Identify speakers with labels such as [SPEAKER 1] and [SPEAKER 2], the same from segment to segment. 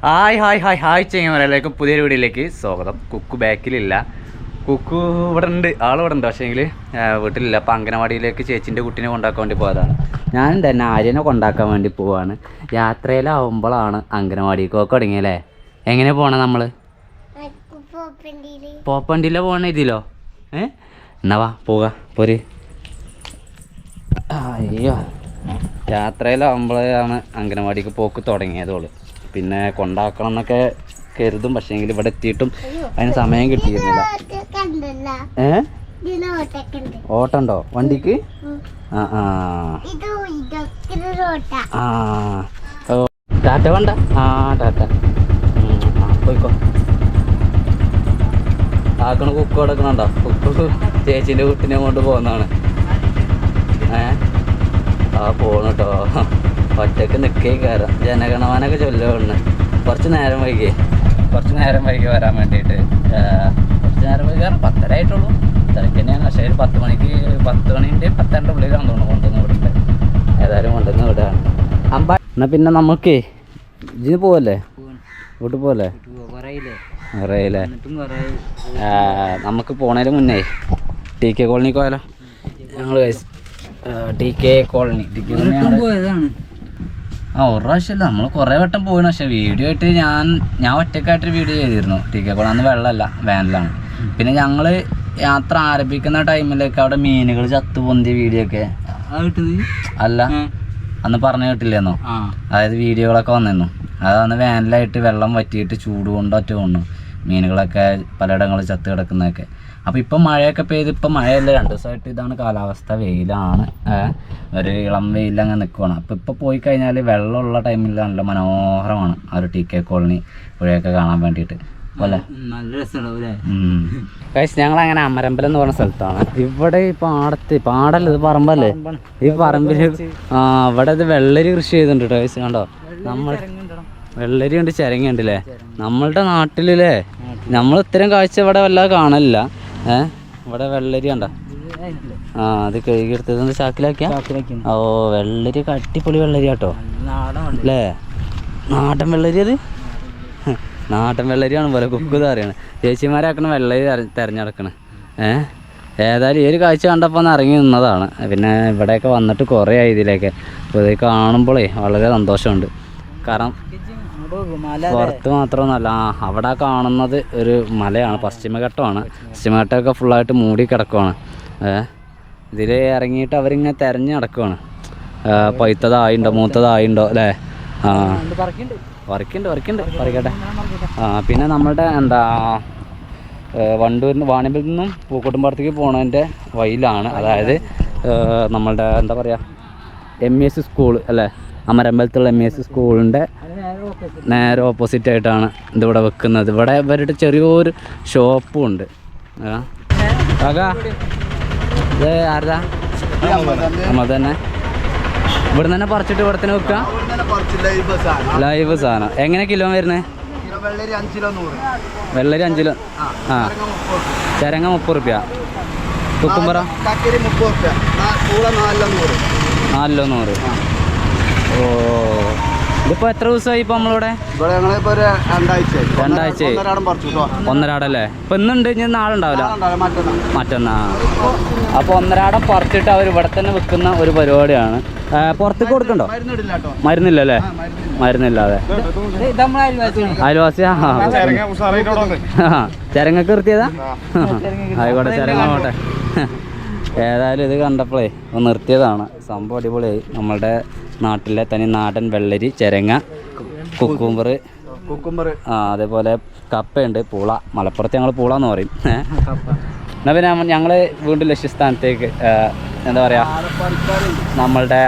[SPEAKER 1] Hi ചെങ്ങന്മാരെല്ലാവർക്കും പുതിയൊരു വീഡിയോയിലേക്ക് സ്വാഗതം. കുക്കു ബാക്കിലില്ല, കുക്കു ഇവിടെ ഉണ്ട്, ആളിവിടെ ഉണ്ട്. പക്ഷേങ്കിൽ വീട്ടിലില്ല. അപ്പം അംഗനവാടിയിലേക്ക് ചേച്ചീൻ്റെ കുട്ടീനെ കൊണ്ടാക്കാൻ വേണ്ടി പോയതാണ്. ഞാൻ തന്നെ ആര്യനെ കൊണ്ടാക്കാൻ വേണ്ടി പോവാണ്. യാത്രയിലാവുമ്പോഴാണ് അംഗനവാടിക്കൊക്കെ തുടങ്ങിയല്ലേ. എങ്ങനെ പോകണം നമ്മൾ? പോപ്പണ്ടിയിലോ പോകണ ഇതിലോ? എന്നാ വാ പോകാം പോര്. അയ്യോ, യാത്രയിലാവുമ്പോഴാണ് അംഗനവാടിക്ക് പോക്ക് തുടങ്ങിയതോള്. പിന്നെ കൊണ്ടാക്കണം എന്നൊക്കെ കരുതും. പക്ഷേങ്കിൽ ഇവിടെ എത്തിയിട്ടും അതിന് സമയം കിട്ടിയിരുന്നില്ല. ഓട്ടണ്ടോ വണ്ടിക്ക്? ടാറ്റ വേണ്ട. ടാറ്റ പോയിക്കോ. ആക്കണ കുക്ക് കൊടുക്കണുണ്ടോ? കുക്ക് ചേച്ചീൻ്റെ കുട്ടിനെ കൊണ്ട് പോകുന്നതാണ്. പോണു കേട്ടോ. ഒറ്റക്ക് നിൽക്കേ കയറാം. ജനഗണമനൊക്കെ ചൊല്ലുകൊണ്ട് കുറച്ച് നേരം വൈകി വരാൻ വേണ്ടിയിട്ട്. കുറച്ച് നേരം വൈകി കാരണം 10:30 ആയിട്ടുള്ളൂ. തിരക്ക് തന്നെയാണ്. പക്ഷേ ഒരു 10 മണിൻ്റെ 10:30 ഉള്ളിലാണ് തോന്നുന്നു കൊണ്ടുവന്ന് വിടുന്നത്. ഏതായാലും കൊണ്ടുവന്ന് വിടുകയാണ്. എന്നാൽ പിന്നെ നമുക്ക് ഇതിന് പോവല്ലേ? വീട്ടിൽ പോവല്ലേ? അറിയില്ലേ? നമുക്ക് പോണതിന് മുന്നേ TK കോളനിക്ക് പോയാലോ? ഞങ്ങൾ TK കോളനി പോയതാണ്. ഒരു പ്രാവശ്യമല്ല, നമ്മൾ കുറേ വട്ടം പോയിന്. പക്ഷേ വീഡിയോ ആയിട്ട് ഞാൻ ഒറ്റക്കായിട്ടൊരു വീഡിയോ ചെയ്തിരുന്നു TK കോളനി. അന്ന് വെള്ളമല്ല, വേനലാണ്. പിന്നെ ഞങ്ങൾ യാത്ര ആരംഭിക്കുന്ന ടൈമിലൊക്കെ അവിടെ മീനുകൾ ചത്തു പൊന്തിയ വീഡിയോ ഒക്കെ അല്ല അന്ന് പറഞ്ഞു കേട്ടില്ലെന്നോ? അതായത് വീഡിയോകളൊക്കെ വന്നിരുന്നു. അതാണ് വേനലായിട്ട് വെള്ളം വറ്റിയിട്ട് ചൂട് കൊണ്ട് ഒറ്റ കൊണ്ടു മീനുകളൊക്കെ പലയിടങ്ങളിൽ ചത്ത് കിടക്കുന്നതൊക്കെ. അപ്പോൾ ഇപ്പം മഴയൊക്കെ പെയ്ത്, ഇപ്പം മഴയല്ല, 2 ദിവസമായിട്ട് ഇതാണ് കാലാവസ്ഥ, വെയിലാണ്. ഒരു ഇളം വെയിലങ്ങനെ നിൽക്കുകയാണ്. അപ്പോൾ ഇപ്പോൾ പോയി കഴിഞ്ഞാൽ വെള്ളമുള്ള ടൈമിൽ നല്ല മനോഹരമാണ് ആ ഒരു TK കോളനി പുഴയൊക്കെ കാണാൻ വേണ്ടിയിട്ട്. അല്ലേ? നല്ല രസമുണ്ടാവും. ഞങ്ങളങ്ങനെ അമരമ്പലം എന്ന് പറഞ്ഞ സ്ഥലത്താണ്. ഇവിടെ ഈ പാടല്ല, ഇത് പറമ്പല്ലേ? ഈ പറമ്പിൽ ഇവിടെ ഇത് വെള്ളരി കൃഷി ചെയ്തിട്ടുണ്ട് കേട്ടോ. കണ്ടോ? നമ്മൾ വെള്ളരി ഉണ്ട്, ചിരങ്ങയുണ്ട് അല്ലേ? നമ്മളുടെ നാട്ടിലല്ലേ നമ്മൾ ഇത്തരം കാഴ്ച ഇവിടെ വല്ലാതെ കാണലില്ല. ഇവിടെ വെള്ളരി കണ്ടോ? അത് കഴുകിയെടുത്തത് ചാക്കിലാക്കിയ. വെള്ളരി അടിപൊളി വെള്ളരി കേട്ടോ അല്ലേ? നാടൻ വെള്ളരി. അത് നാടൻ വെള്ളരിയാണ് പോലെ കുക്കുത അറിയണം. ചേച്ചിമാരാക്കണ വെള്ളരി തിരഞ്ഞെടുക്കണേ. ഏതായാലും ഈ ഒരു കാഴ്ച കണ്ടപ്പോൾ ഒന്ന് ഇറങ്ങി നിന്നതാണ്. പിന്നെ ഇവിടെയൊക്കെ വന്നിട്ട് കുറേ ആയി ഇതിലേക്ക്. അപ്പോൾ ഇത് കാണുമ്പോഴേ വളരെ സന്തോഷമുണ്ട്. കാരണം പുറത്ത് മാത്രമൊന്നുമല്ല, അവിടെ കാണുന്നത് ഒരു മലയാണ്, പശ്ചിമഘട്ടമാണ്. പശ്ചിമഘട്ടമൊക്കെ ഫുള്ളായിട്ട് മൂടി കിടക്കുവാണ്. ഇതിൽ ഇറങ്ങിയിട്ട് അവരിങ്ങനെ തിരഞ്ഞ് നടക്കുവാണ്. പഴുത്തതായിണ്ടോ മൂത്തതായിണ്ടോ അല്ലേ? പറിക്കട്ടെ. പിന്നെ നമ്മളുടെ വാണിയമ്പലത്തിൽ നിന്നും പൂക്കോട്ടുംപാടത്തേക്ക് പോണതിൻ്റെ വഴിയിലാണ്. അതായത് നമ്മളുടെ MES സ്കൂൾ അല്ലേ? അമരമ്പലത്തുള്ള MES സ്കൂളിൻ്റെ നേരെ ഓപ്പോസിറ്റ് ആയിട്ടാണ് ഇതിവിടെ വെക്കുന്നത്. ഇവിടെ ഇവരുടെ ചെറിയൊരു ഷോപ്പും ഉണ്ട്. ഇത് ആരതാ? നമ്മൾ തന്നെ ഇവിടെ തന്നെ പറിച്ചിട്ട് ഇവിടെ തന്നെ വെക്കുക. ലൈവ് സാധനം. എങ്ങനെ കിലോ വരുന്നത്? വെള്ളരി 5 കിലോ. ചിരങ്ങ 30 രൂപ. കുക്കുംബറ 4 100. ഓ, ഇതിപ്പോ എത്ര ദിവസമായി ഇപ്പൊ നമ്മളിവിടെ? 2 ആഴ്ച. ഒന്നരാടല്ലേ? ഇപ്പൊ ഇന്നുണ്ട്, ഇനി നാളെ ഉണ്ടാവില്ല, മറ്റന്നാ. അപ്പൊ ഒന്നരാടം പറിച്ചിട്ട് അവർ ഇവിടെ തന്നെ വെക്കുന്ന ഒരു പരിപാടിയാണ്. പുറത്തേക്ക് കൊടുക്കണ്ടോ? മരുന്നില്ലല്ലേ? മരുന്നില്ലാതെ അയൽവാസിയാ? ചരങ്ങൊക്കെ നിർത്തിയതാ? ആയിക്കോട്ടെ, ചരങ്ങ പോട്ടെ. ഏതായാലും ഇത് കണ്ടപ്പോഴേ ഒന്ന് നിർത്തിയതാണ്. സംഭവം അടിപൊളിയായി. നമ്മളുടെ നാട്ടിലെ തനി നാടൻ വെള്ളരി, ചിരങ്ങ, കുക്കുംബർ, അതേപോലെ കപ്പയുണ്ട്, പൂള. മലപ്പുറത്ത് ഞങ്ങൾ പൂള എന്ന് പറയും. എന്നാൽ പിന്നെ ഞങ്ങൾ വീണ്ടും ലക്ഷ്യസ്ഥാനത്തേക്ക് നമ്മളുടെ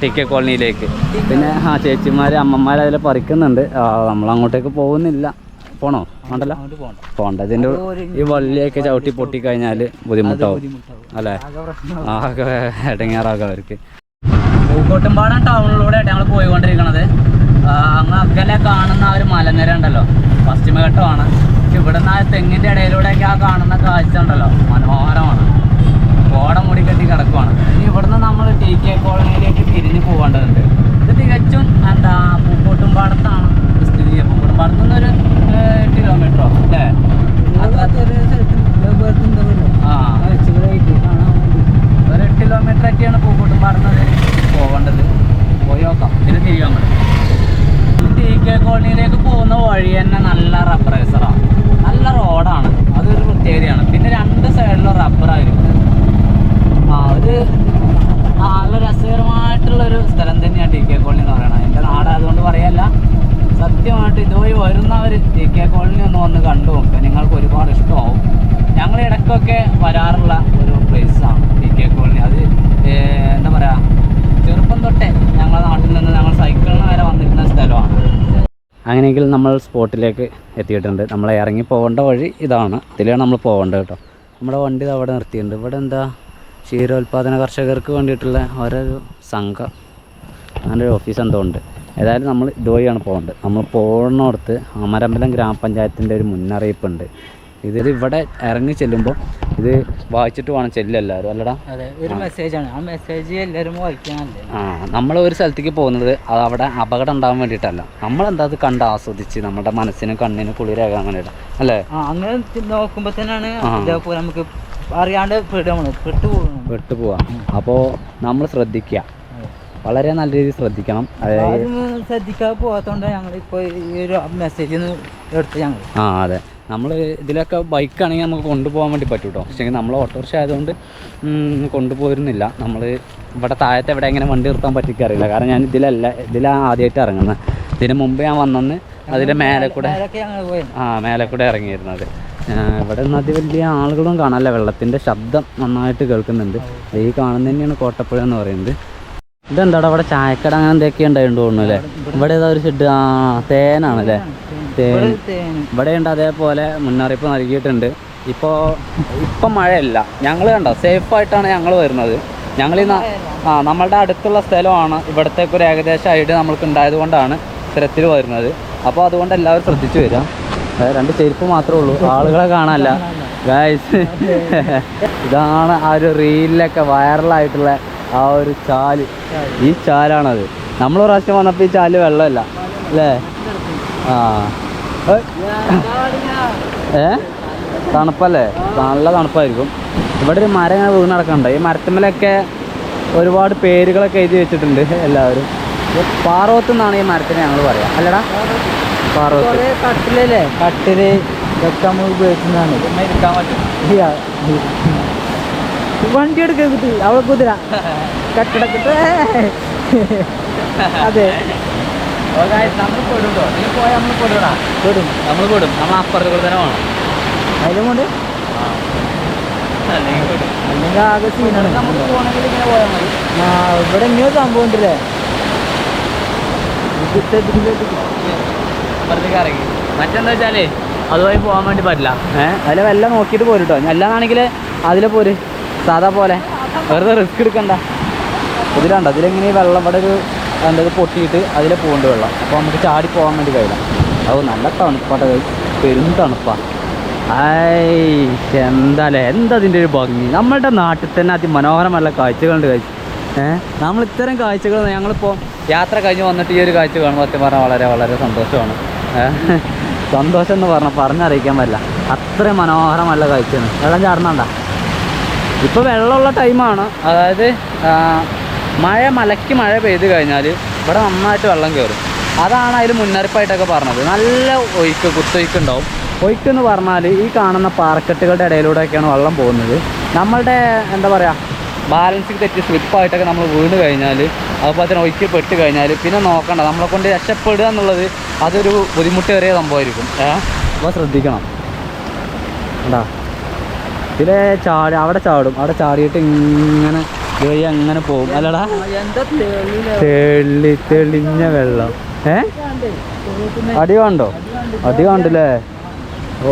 [SPEAKER 1] TK കോളനിയിലേക്ക്. പിന്നെ ചേച്ചിമാർ അമ്മമാർ അതിൽ പറിക്കുന്നുണ്ട്. നമ്മളങ്ങോട്ടേക്ക് പോകുന്നില്ല. പോണോ? വേണ്ടല്ലോ, പോണ്ട. ഇതിൻ്റെ ഈ വള്ളിയൊക്കെ ചവിട്ടി പൊട്ടിക്കഴിഞ്ഞാൽ ബുദ്ധിമുട്ടാവും അല്ലേ? ആകെ ഇടങ്ങേറാകും അവർക്ക്. പൂക്കോട്ടുംപാടം ടൗണിലൂടെ ഞങ്ങൾ പോയിക്കൊണ്ടിരിക്കണത്. അങ്ങ് അകലെ കാണുന്ന ആ ഒരു മലനിര ഉണ്ടല്ലോ, പശ്ചിമഘട്ടമാണ്. ഇവിടെ നിന്ന് ആ തെങ്ങിൻ്റെ ഇടയിലൂടെയൊക്കെ ആ കാണുന്ന കാഴ്ച ഉണ്ടല്ലോ, മനോഹരമാണ്. കോട മൂടി കെട്ടി കിടക്കുവാണ്. ഇനി ഇവിടുന്ന് നമ്മൾ TK കോളനിയിലേക്ക് തിരിഞ്ഞ് പോകേണ്ടതുണ്ട്. ഇത് തികച്ചും പൂക്കോട്ടുംപാടത്താണ് കോളനിയിലേക്ക് പോകുന്ന വഴി തന്നെ നല്ല റബ്ബറൈസറാണ്, നല്ല റോഡാണ്, അതൊരു പ്രത്യേകതയാണ്. പിന്നെ 2 സൈഡിലും റബ്ബറായിരിക്കും. ഒരു നല്ല രസകരമായിട്ടുള്ളൊരു സ്ഥലം തന്നെയാണ് ടി കെ കോളനി എന്ന് പറയുന്നത്. എൻ്റെ നാടായതുകൊണ്ട് പറയല്ല, സത്യമായിട്ട് ഇതുവഴി വരുന്നവർ ടി കെ കോളനി ഒന്ന് വന്ന് കണ്ടു നോക്കുക, നിങ്ങൾക്ക് ഒരുപാട് ഇഷ്ടമാവും. ഞങ്ങൾ ഇടയ്ക്കൊക്കെ വരാറുള്ള ഒരു പ്ലേസാണ് ടി കെ കോളനി. അത് എന്താ പറയുക, ചെറുപ്പം തൊട്ടേ ഞങ്ങളുടെ നാട്ടിൽ നിന്ന് ഞങ്ങൾ സൈക്കിളിന് വരെ വന്നിരുന്ന സ്ഥലമാണ്. അങ്ങനെയെങ്കിൽ നമ്മൾ സ്പോട്ടിലേക്ക് എത്തിയിട്ടുണ്ട്. നമ്മൾ ഇറങ്ങി പോകേണ്ട വഴി ഇതാണ്, ഇതിലാണ് നമ്മൾ പോകേണ്ടത് കേട്ടോ. നമ്മുടെ വണ്ടി അവിടെ നിർത്തിയിട്ടുണ്ട്. ഇവിടെ എന്താ ക്ഷീരോത്പാദന കർഷകർക്ക് വേണ്ടിയിട്ടുള്ള ഓരോരു സംഘം, അങ്ങനെ ഒരു ഓഫീസ് എന്തോ ഉണ്ട്. ഏതായാലും നമ്മൾ ഇതുവഴിയാണ് പോകേണ്ടത്. നമ്മൾ പോകുന്നിടത്ത് അമരമ്പലം ഗ്രാമപഞ്ചായത്തിൻ്റെ ഒരു മുന്നറിയിപ്പുണ്ട്. ഇത് ഇവിടെ ഇറങ്ങി ചെല്ലുമ്പോൾ ഇത് വായിച്ചിട്ട് വേണം ചെല്ലെല്ലാവരും, അല്ലടാ?
[SPEAKER 2] അതെ, ഒരു മെസ്സേജാണ്. ആ മെസ്സേജ് എല്ലാവരും വായിക്കാനല്ലേ.
[SPEAKER 1] നമ്മൾ ഒരു സ്ഥലത്തേക്ക് പോകുന്നത് അത് അവിടെ അപകടം ഉണ്ടാകാൻ വേണ്ടിയിട്ടല്ല, നമ്മളെന്താ അത് കണ്ട് ആസ്വദിച്ച് നമ്മുടെ മനസ്സിനും കണ്ണിനും കുളിരാകാൻ വേണ്ടിയിട്ട് അല്ലേ?
[SPEAKER 2] അങ്ങനെ നോക്കുമ്പോൾ തന്നെയാണ് ഇതേപോലെ നമുക്ക് അറിയാണ്ട് പെട്ടുപോകാം.
[SPEAKER 1] അപ്പോൾ നമ്മൾ ശ്രദ്ധിക്കുക, വളരെ നല്ല രീതിയിൽ ശ്രദ്ധിക്കണം.
[SPEAKER 2] ശ്രദ്ധിക്കാതെ പോകാത്തതുകൊണ്ട് ഞങ്ങളിപ്പോൾ ഈ ഒരു മെസ്സേജ് എടുത്ത് ഞങ്ങൾ
[SPEAKER 1] അതെ, നമ്മൾ ഇതിലൊക്കെ ബൈക്കാണെങ്കിൽ നമുക്ക് കൊണ്ടുപോകാൻ വേണ്ടി പറ്റും കേട്ടോ. പക്ഷേ നമ്മൾ ഓട്ടോറിക്ഷ ആയതുകൊണ്ട് കൊണ്ടുപോയിരുന്നില്ല. നമ്മൾ ഇവിടെ താഴത്തെ എവിടെ എങ്ങനെ വണ്ടി നിർത്താൻ പറ്റിക്കറിയില്ല, കാരണം ഞാൻ ഇതിലാണ് ആദ്യമായിട്ട് ഇറങ്ങുന്നത്. ഇതിന് മുമ്പ് ഞാൻ വന്നെന്ന് അതിൻ്റെ മേലെ കൂടെ ഇറങ്ങിയിരുന്നത്. ഇവിടെ നിന്ന് അതി വലിയ ആളുകളും കാണാമല്ല, വെള്ളത്തിൻ്റെ ശബ്ദം നന്നായിട്ട് കേൾക്കുന്നുണ്ട്. ഈ കാണുന്ന തന്നെയാണ് കോട്ടപ്പുഴ എന്ന് പറയുന്നത്. ഇതെന്താടാ അവിടെ ചായക്കട അങ്ങനെ എന്തൊക്കെ ഉണ്ടായിരുന്നു തോന്നുന്നു അല്ലേ? ഇവിടെ ഏതാ ഒരു ഷെഡ്, തേനാണല്ലേ, തേൻ ഇവിടെ ഉണ്ട്. അതേപോലെ മുന്നറിയിപ്പ് നൽകിയിട്ടുണ്ട്. ഇപ്പം മഴയല്ല, ഞങ്ങൾ കണ്ടോ സേഫായിട്ടാണ് ഞങ്ങൾ വരുന്നത്. ഞങ്ങൾ നമ്മളുടെ അടുത്തുള്ള സ്ഥലമാണ്, ഇവിടത്തേക്കൊരു ഏകദേശം ഐഡിയ നമ്മൾക്ക് ഉണ്ടായത് കൊണ്ടാണ് ഇത്തരത്തിൽ വരുന്നത്. അപ്പോൾ അതുകൊണ്ട് എല്ലാവരും ശ്രദ്ധിച്ചു വരിക. 2 ചെരുപ്പ് മാത്രമേ ഉള്ളൂ, ആളുകളെ കാണാനല്ല ഗൈസ്. ഇതാണ് ആ ഒരു റീലിലൊക്കെ വൈറലായിട്ടുള്ള ആ ഒരു ചാല്, ഈ ചാലാണത്. നമ്മൾ പ്രാവശ്യം വന്നപ്പോൾ ഈ ചാല് വെള്ളമല്ല അല്ലേ? തണുപ്പല്ലേ, നല്ല തണുപ്പായിരിക്കും. ഇവിടെ ഒരു മരം ഇങ്ങനെ വീണ് നടക്കുന്നുണ്ട്. ഈ മരത്തിന്മേലൊക്കെ ഒരുപാട് പേരുകളൊക്കെ എഴുതി വെച്ചിട്ടുണ്ട് എല്ലാവരും. പാറോത്ത് എന്നാണ് ഈ മരത്തിന് ഞങ്ങൾ പറയാം, അല്ലടാ? പാറോത്ത്
[SPEAKER 2] കട്ടിലല്ലേ, കട്ടില് ഇതൊക്കെ നമ്മൾ ഉപയോഗിക്കുന്നതാണ്.
[SPEAKER 1] ഇരിക്കാൻ പറ്റും.
[SPEAKER 2] വണ്ടി എടുക്കരുത്, അവളെ കുതിര കട്ടിടക്കിട്ട്. അതെ,
[SPEAKER 1] നമ്മൾ പെടുണ്ടോ? നീ പോയാൽ നമ്മൾ പെടും, നമ്മൾ പെടും. നമ്മൾ അപ്പുറത്ത് കൂടെ തന്നെ വേണം.
[SPEAKER 2] അതിലും കൊണ്ട് അല്ലെങ്കിൽ ആകെ സീനാണ്.
[SPEAKER 1] നമുക്ക് പോകണമെങ്കിൽ ഇങ്ങനെ പോയാൽ മതി.
[SPEAKER 2] ഇവിടെ എങ്ങനെയോ സംഭവം ഉണ്ടല്ലേ,
[SPEAKER 1] അപ്പുറത്തേക്ക് ഇറങ്ങി. മറ്റെന്താ വെച്ചാലേ അതുവഴി പോകാൻ വേണ്ടി പറ്റില്ല. അതിൽ വെള്ളം നോക്കിയിട്ട് പോരും കേട്ടോ. അല്ലാന്നാണെങ്കിൽ അതിൽ പോര്, സാധാ പോലെ വെറുതെ റിസ്ക് എടുക്കണ്ട. ഇതിലുണ്ടോ, ഇതിലെങ്ങനെ വെള്ളം ഇവിടെ ഒരു ഇത് പൊട്ടിയിട്ട് അതിൽ പോകേണ്ട വെള്ളം. അപ്പോൾ നമുക്ക് ചാടി പോകാൻ വേണ്ടി കഴിയില്ല. അത് നല്ല തണുപ്പാട്ടെ, പെരും തണുപ്പാണ്. എന്താല്ലേ, എന്താ അതിൻ്റെ ഒരു ഭംഗി. നമ്മളുടെ നാട്ടിൽ തന്നെ അതിമനോഹരമല്ല കാഴ്ചകളുണ്ട് കഴിച്ച്. നമ്മൾ ഇത്തരം കാഴ്ചകൾ ഞങ്ങളിപ്പോൾ യാത്ര കഴിഞ്ഞ് വന്നിട്ട് ഈ ഒരു കാഴ്ച കാണുമ്പോൾ സത്യം പറഞ്ഞാൽ വളരെ വളരെ സന്തോഷമാണ്. സന്തോഷം എന്ന് പറഞ്ഞറിയിക്കാൻ പറ്റില്ല, അത്രയും മനോഹരമല്ല കാഴ്ചയാണ്. വെള്ളം ചാടുന്നുണ്ട. ഇപ്പോൾ വെള്ളമുള്ള ടൈമാണ്, അതായത് മഴ പെയ്ത് കഴിഞ്ഞാൽ ഇവിടെ നന്നായിട്ട് വെള്ളം കയറും. അതാണ് അതിൽ മുന്നറിയിപ്പായിട്ടൊക്കെ പറഞ്ഞത്. നല്ല കുത്തൊഴുക്കുണ്ടാവും. ഒഴുക്കെന്ന് പറഞ്ഞാൽ ഈ കാണുന്ന പാറക്കെട്ടുകളുടെ ഇടയിലൂടെയൊക്കെയാണ് വെള്ളം പോകുന്നത്. നമ്മളുടെ എന്താ പറയുക, ബാലൻസ് തെറ്റി സ്ലിപ്പായിട്ടൊക്കെ നമ്മൾ വീണ് കഴിഞ്ഞാൽ, അതുപോലെ തന്നെ ഒഴുക്കി പെട്ട് കഴിഞ്ഞാൽ പിന്നെ നോക്കണ്ട, നമ്മളെ കൊണ്ട് രക്ഷപ്പെടുക എന്നുള്ളത് അതൊരു ബുദ്ധിമുട്ടേറിയ സംഭവമായിരിക്കും. അപ്പോൾ ശ്രദ്ധിക്കണം. എന്താ ഇതിലെ അവിടെ ചാടും, അവിടെ ചാടിയിട്ട് ഇങ്ങനെ വഴി അങ്ങനെ പോകും, അല്ലടാ? തെളിഞ്ഞ വെള്ളം. അടി കണ്ടല്ലേ? ഓ,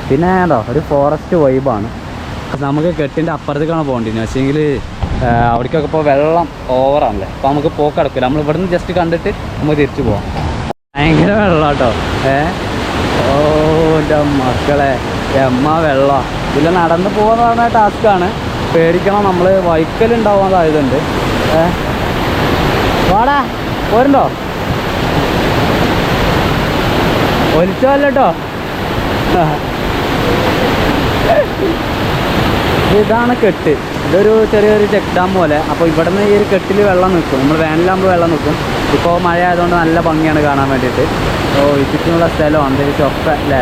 [SPEAKER 1] പിന്നെ കേട്ടോ ഒരു ഫോറസ്റ്റ് വൈബാണ്. നമുക്ക് കെട്ടിൻ്റെ അപ്പുറത്തേക്കാണ് പോകേണ്ടിരുന്നത്. പക്ഷേങ്കിൽ അവിടേക്കൊക്കെ ഇപ്പോൾ വെള്ളം ഓവറാണല്ലേ, അപ്പോൾ നമുക്ക് പോക്കടക്കില്ല. നമ്മൾ ഇവിടുന്ന് ജസ്റ്റ് കണ്ടിട്ട് നമുക്ക് തിരിച്ചു പോകാം. ഭയങ്കര വെള്ളം കേട്ടോ. ഓ എൻ്റെ മക്കളെ, വെള്ളം. ഇതിൽ നടന്ന് പോകുന്ന പറഞ്ഞ ടാസ്ക്കാണ്. പേടിക്കണം, നമ്മൾ വൈക്കലുണ്ടാവാൻ സാധ്യതയുണ്ട്. വാടാ, പോരുണ്ടോ? ഒലിച്ചല്ല കേട്ടോ. ഇതാണ് കെട്ട്. ഇതൊരു ചെറിയൊരു ചെക്ക് ഡാം പോലെ. അപ്പോൾ ഇവിടെ നിന്ന് ഈ ഒരു കെട്ടിൽ വെള്ളം നിൽക്കും. നമ്മൾ വേനലാകുമ്പോൾ വെള്ളം നിൽക്കും. ഇപ്പോൾ മഴ ആയതുകൊണ്ട് നല്ല ഭംഗിയാണ് കാണാൻ വേണ്ടിയിട്ട്. ഓ ചുറ്റുമുള്ള സ്ഥലം അന്തരീക്ഷം ഒക്കെ അല്ലേ,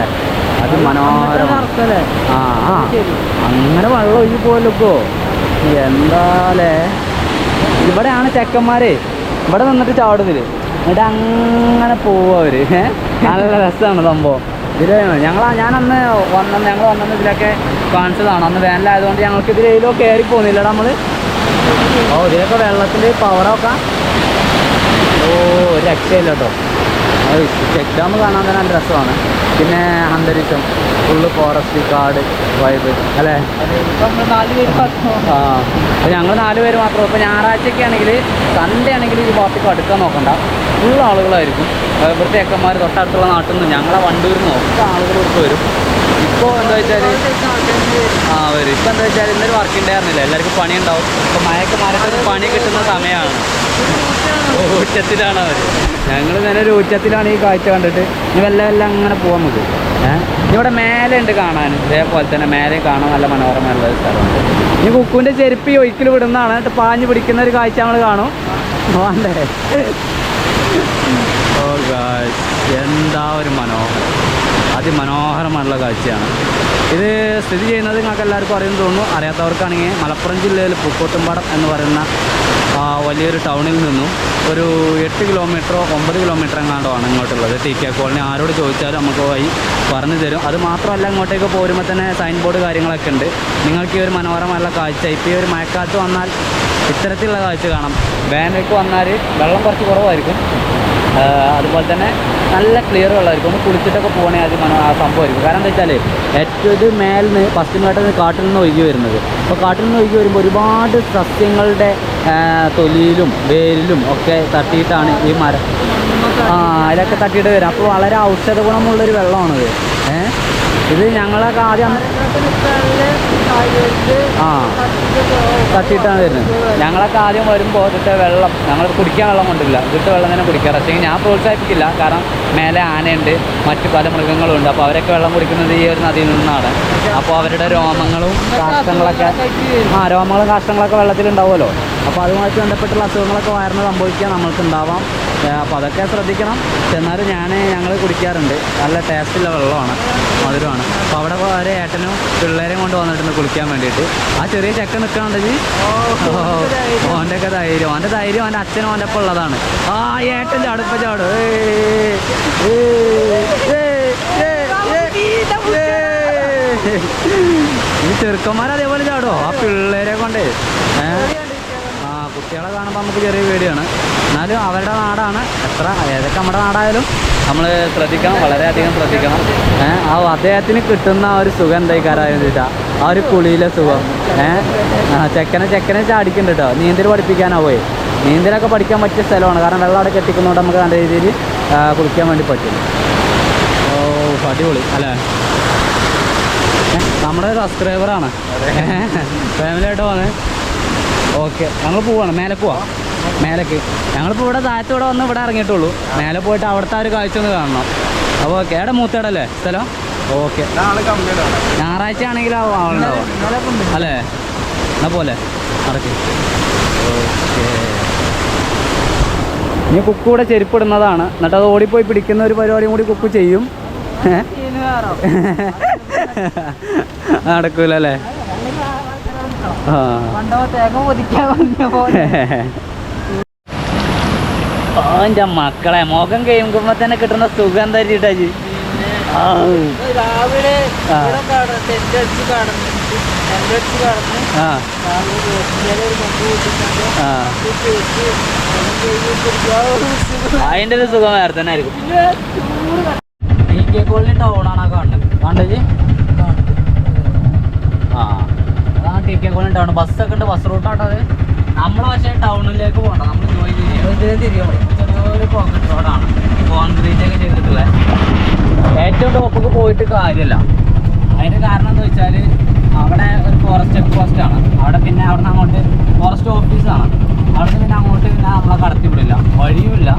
[SPEAKER 1] അത് മനോഹരമാണ്. ആ അങ്ങനെ വെള്ളം ഒഴുകി പോയല്ലോ ഇപ്പോൾ. എന്താലേ, ഇവിടെയാണ് ചെക്കന്മാരെ ഇവിടെ നിന്നിട്ട് ചാടുന്നില്ല, എന്നിട്ട് അങ്ങനെ പോവും അവർ. നല്ല രസമാണ് സംഭവം. ഇതിലാണ് ഞങ്ങൾ വന്നത് ഇതിലൊക്കെ കാണിച്ചതാണ്. അന്ന് വേനലായതുകൊണ്ട് ഞങ്ങൾക്ക് ഇതിലോ കയറി പോകുന്നില്ലടാ നമ്മൾ. ഓ ഇതിലൊക്കെ വെള്ളത്തിൻ്റെ പവറൊക്കെ ഓ ഒരു രക്ഷയില്ല കേട്ടോ. ചെക്ക് ഡാം കാണാൻ തന്നെ നല്ല രസമാണ്. പിന്നെ അന്തരീക്ഷം ഫുള്ള് ഫോറസ്റ്റ്, കാട്, വൈബ് അല്ലേ. ആ ഞങ്ങൾ 4 പേര് മാത്രമേ. ഇപ്പോൾ ഞായറാഴ്ചയൊക്കെ ആണെങ്കിൽ, സൺഡേ ആണെങ്കിൽ ഈ ഭാഗത്തേക്ക് അടുക്കാൻ നോക്കണ്ട, ഫുൾ ആളുകളായിരിക്കും. ഇവിടുത്തെ ചെക്കന്മാർ തൊട്ടടുത്തുള്ള നാട്ടിൽ നിന്ന്, ഞങ്ങളെ വണ്ടൂരിൽ നിന്ന് ഒക്കെ ആളുകൾ ഇവിടുത്തെ വരും. ഇപ്പോൾ എന്താ വെച്ചാൽ വരും. ഇപ്പോൾ എന്താ വെച്ചാൽ ഇന്നൊരു വർക്കിംഗ് ഡേ ആയിരുന്നില്ല, എല്ലാവർക്കും പണിയുണ്ടാവും. ഇപ്പോൾ മഴയൊക്കെ മാറിയിട്ട് പണി കിട്ടുന്ന സമയമാണ്. ഊറ്റത്തിലാണ് അവർ. ഞങ്ങൾ ഇങ്ങനെ ഒരു ഊറ്റത്തിലാണ് ഈ കാഴ്ച കണ്ടിട്ട്. ഇനി വെല്ലം അങ്ങനെ പോകാൻ നമുക്ക്. ഇവിടെ മേലെ ഉണ്ട് കാണാൻ, ഇതേപോലെ തന്നെ മേലെ കാണാൻ നല്ല മനോഹരമായുള്ള ഒരു സ്ഥലമുണ്ട്. ഈ കുക്കുവിൻ്റെ ചെരുപ്പ് ഒരിക്കൽ വിടുന്നതാണ്, എന്നിട്ട് പാഞ്ഞ് പിടിക്കുന്ന ഒരു കാഴ്ച നമ്മൾ കാണും. വേണ്ടേ? ഓ ഗായ്സ്, എന്താ ഒരു മനോഹരം, അതിമനോഹരമായുള്ള കാഴ്ചയാണ് ഇത്. സ്ഥിതി ചെയ്യുന്നത് നിങ്ങൾക്ക് എല്ലാവർക്കും അറിയുമെന്ന് തോന്നുന്നു. അറിയാത്തവർക്കാണെങ്കിൽ മലപ്പുറം ജില്ലയിൽ പൂക്കോട്ടുംപാടം എന്ന് പറയുന്ന വലിയൊരു ടൗണിൽ നിന്നും ഒരു 8 കിലോമീറ്ററോ 9 കിലോമീറ്റർ എങ്ങാണ്ടോ ആണ് ഇങ്ങോട്ടുള്ളത്. TK കോളനി ആരോട് ചോദിച്ചാലും നമുക്ക് വഴി പറഞ്ഞു തരും. അത് മാത്രമല്ല, ഇങ്ങോട്ടേക്ക് പോരുമ്പോൾ തന്നെ സൈൻ ബോർഡ് കാര്യങ്ങളൊക്കെ ഉണ്ട്. നിങ്ങൾക്ക് ഈ ഒരു മനോഹരമായുള്ള കാഴ്ച ഇപ്പോൾ ഈ ഒരു മഴക്കാലത്ത് വന്നാൽ ഇത്തരത്തിലുള്ള കാഴ്ച കാണാം. വേനൽക്ക് വന്നാൽ വെള്ളം കുറച്ച് കുറവായിരിക്കും, അതുപോലെ തന്നെ നല്ല ക്ലിയർ വെള്ളമായിരിക്കും. ഒന്ന് കുളിച്ചിട്ടൊക്കെ പോകണേ അത് സംഭവമായിരിക്കും. കാരണം എന്താ വെച്ചാൽ ഏറ്റവും ഇത് മേലിന് പശ്ചിമഘട്ടത്തിൽ കാട്ടിൽ നിന്ന് ഒഴുകി വരുന്നത്. അപ്പോൾ കാട്ടിൽ നിന്ന് ഒഴുകി വരുമ്പോൾ ഒരുപാട് സസ്യങ്ങളുടെ തൊലിയിലും വേരിലും ഒക്കെ തട്ടിയിട്ടാണ് ഈ മരം അതിലൊക്കെ തട്ടിയിട്ട് വരും. അപ്പോൾ വളരെ ഔഷധ ഗുണമുള്ളൊരു വെള്ളമാണിത്. ഇത് ഞങ്ങളൊക്കെ ആദ്യം തട്ടിയിട്ടാണ് വരുന്നത്. ഞങ്ങളൊക്കെ ആദ്യം വരുമ്പോൾ ഇതിട്ട് വെള്ളം ഞങ്ങൾ കുടിക്കാൻ വെള്ളം കൊണ്ടില്ല, ഇതിട്ട് വെള്ളം തന്നെ കുടിക്കാറ്. പക്ഷേ ഞാൻ പ്രോത്സാഹിപ്പിക്കില്ല, കാരണം മേലെ ആനയുണ്ട്, മറ്റു പല മൃഗങ്ങളുണ്ട്. അപ്പോൾ അവരൊക്കെ വെള്ളം കുടിക്കുന്നത് ഈ ഒരു നദിയിൽ നിന്നാണ്. അപ്പോൾ അവരുടെ രോമങ്ങളും കാഷ്ടങ്ങളൊക്കെ കാഷ്ടങ്ങളൊക്കെ വെള്ളത്തിലുണ്ടാവുമല്ലോ. അപ്പോൾ അതുമായിട്ട് ബന്ധപ്പെട്ടുള്ള അസുഖങ്ങളൊക്കെ വയറിന് സംഭവിക്കാൻ നമ്മൾക്ക് ഉണ്ടാവാം. അപ്പോൾ അതൊക്കെ ശ്രദ്ധിക്കണം. എന്നാലും ഞങ്ങൾ കുടിക്കാറുണ്ട്. നല്ല ടേസ്റ്റുള്ള വെള്ളമാണ്, മധുരമാണ്. അപ്പോൾ അവിടെ ഒരു ഏട്ടനും പിള്ളേരെയും കൊണ്ട് വന്നിട്ടുണ്ട് കുളിക്കാൻ വേണ്ടിയിട്ട്. ആ ചെറിയ ചെക്ക നിൽക്കണുണ്ടെങ്കിൽ ഓൻ്റെ ഒക്കെ ധൈര്യം, ഓൻ്റെ അച്ഛനും ഓൻ്റെ ഒപ്പം ഉള്ളതാണ്. ആ ഏട്ടൻ ചാടും, ഇപ്പം ചാടും. ഈ ചെറുക്കന്മാർ അതേപോലെ ചാടുമോ ആ പിള്ളേരെ കൊണ്ട്? കുട്ടികളെ കാണുമ്പോൾ നമുക്ക് ചെറിയ പേടിയാണ്. എന്നാലും അവരുടെ നാടാണ്. ഏതൊക്കെ നമ്മുടെ നാടായാലും നമ്മൾ ശ്രദ്ധിക്കണം, വളരെയധികം ശ്രദ്ധിക്കണം. അദ്ദേഹത്തിന് കിട്ടുന്ന ആ ഒരു സുഖം എന്തായിക്കാരായെന്ന് ചോദിച്ചാൽ ആ ഒരു കുളിയിലെ സുഖം. ചെക്കനെ ചാടിക്കുന്നുണ്ട് കേട്ടോ. നീന്തൽ പഠിപ്പിക്കാനാവേ, നീന്തലൊക്കെ പഠിക്കാൻ പറ്റിയ സ്ഥലമാണ്. കാരണം വെള്ളം അവിടെ കെട്ടിക്കുന്നതുകൊണ്ട് നമുക്ക് നല്ല രീതിയിൽ കുളിക്കാൻ വേണ്ടി പറ്റും. ഓ അടിപൊളി അല്ലേ. നമ്മുടെ സബ്സ്ക്രൈബറാണ്, ഫാമിലിയായിട്ട് വന്ന്. ഓക്കെ, ഞങ്ങൾ പോവാണ്, മേലെ പോവാം. മേലേക്ക് ഞങ്ങളിപ്പോൾ ഇവിടെ താഴത്തൂടെ വന്ന് ഇവിടെ ഇറങ്ങിയിട്ടുള്ളൂ. മേലെ പോയിട്ട് അവിടുത്തെ ഒരു കാഴ്ച ഒന്ന് കാണണം. അപ്പോൾ ഓക്കെ, എവിടെ മൂത്തേടല്ലേ സ്ഥലം? ഓക്കെ, ഞായറാഴ്ച ആണെങ്കിൽ ആളുണ്ടാവും അല്ലേ? എന്നാ പോലെ നടക്ക്. ഓക്കെ, ഇനി കുക്കൂടെ ചെരുപ്പിടുന്നതാണ്. എന്നിട്ട് അത് ഓടിപ്പോയി പിടിക്കുന്ന ഒരു പരിപാടിയും കൂടി കുക്കു ചെയ്യും. നടക്കൂലല്ലേ? എൻ്റെ മക്കളെ മുഖം കഴിയുമ്പോൾ തന്നെ കിട്ടുന്ന സുഖം തരിട്ടാ.
[SPEAKER 2] രാവിലെ
[SPEAKER 1] അതിൻ്റെ ഒരു സുഖം വേറെ തന്നെ ആയിരിക്കും. TK കോളനി ടൗണാണ് കാണുന്നത്. കണ്ടത് അതാണ് TK കോളനി ടൗൺ. ബസ്സൊക്കെ ഉണ്ട്, ബസ് റൂട്ടാണ് അത്. നമ്മൾ പക്ഷേ ടൗണിലേക്ക് പോകണ്ട, നമ്മൾ ജോയിൻ ചെയ്യാം. ചെറിയൊരു പോക്കറ്റ് റോഡാണ്, കോൺക്രീറ്റ് ഒക്കെ ചെയ്തിട്ടുള്ള. ഏറ്റവും ടോപ്പൊക്കെ പോയിട്ട് കാര്യമല്ല. അതിൻ്റെ കാരണം എന്താ വെച്ചാൽ അവിടെ ഒരു ഫോറസ്റ്റ് ചെക്ക് പോസ്റ്റാണ്. അവിടെ പിന്നെ അവിടെ നിന്ന് അങ്ങോട്ട് ഫോറസ്റ്റ് ഓഫീസാണ്. അവിടെ നിന്ന് പിന്നെ അങ്ങോട്ട് പിന്നെ നമ്മളെ കടത്തി വിടില്ല, വഴിയുമില്ല,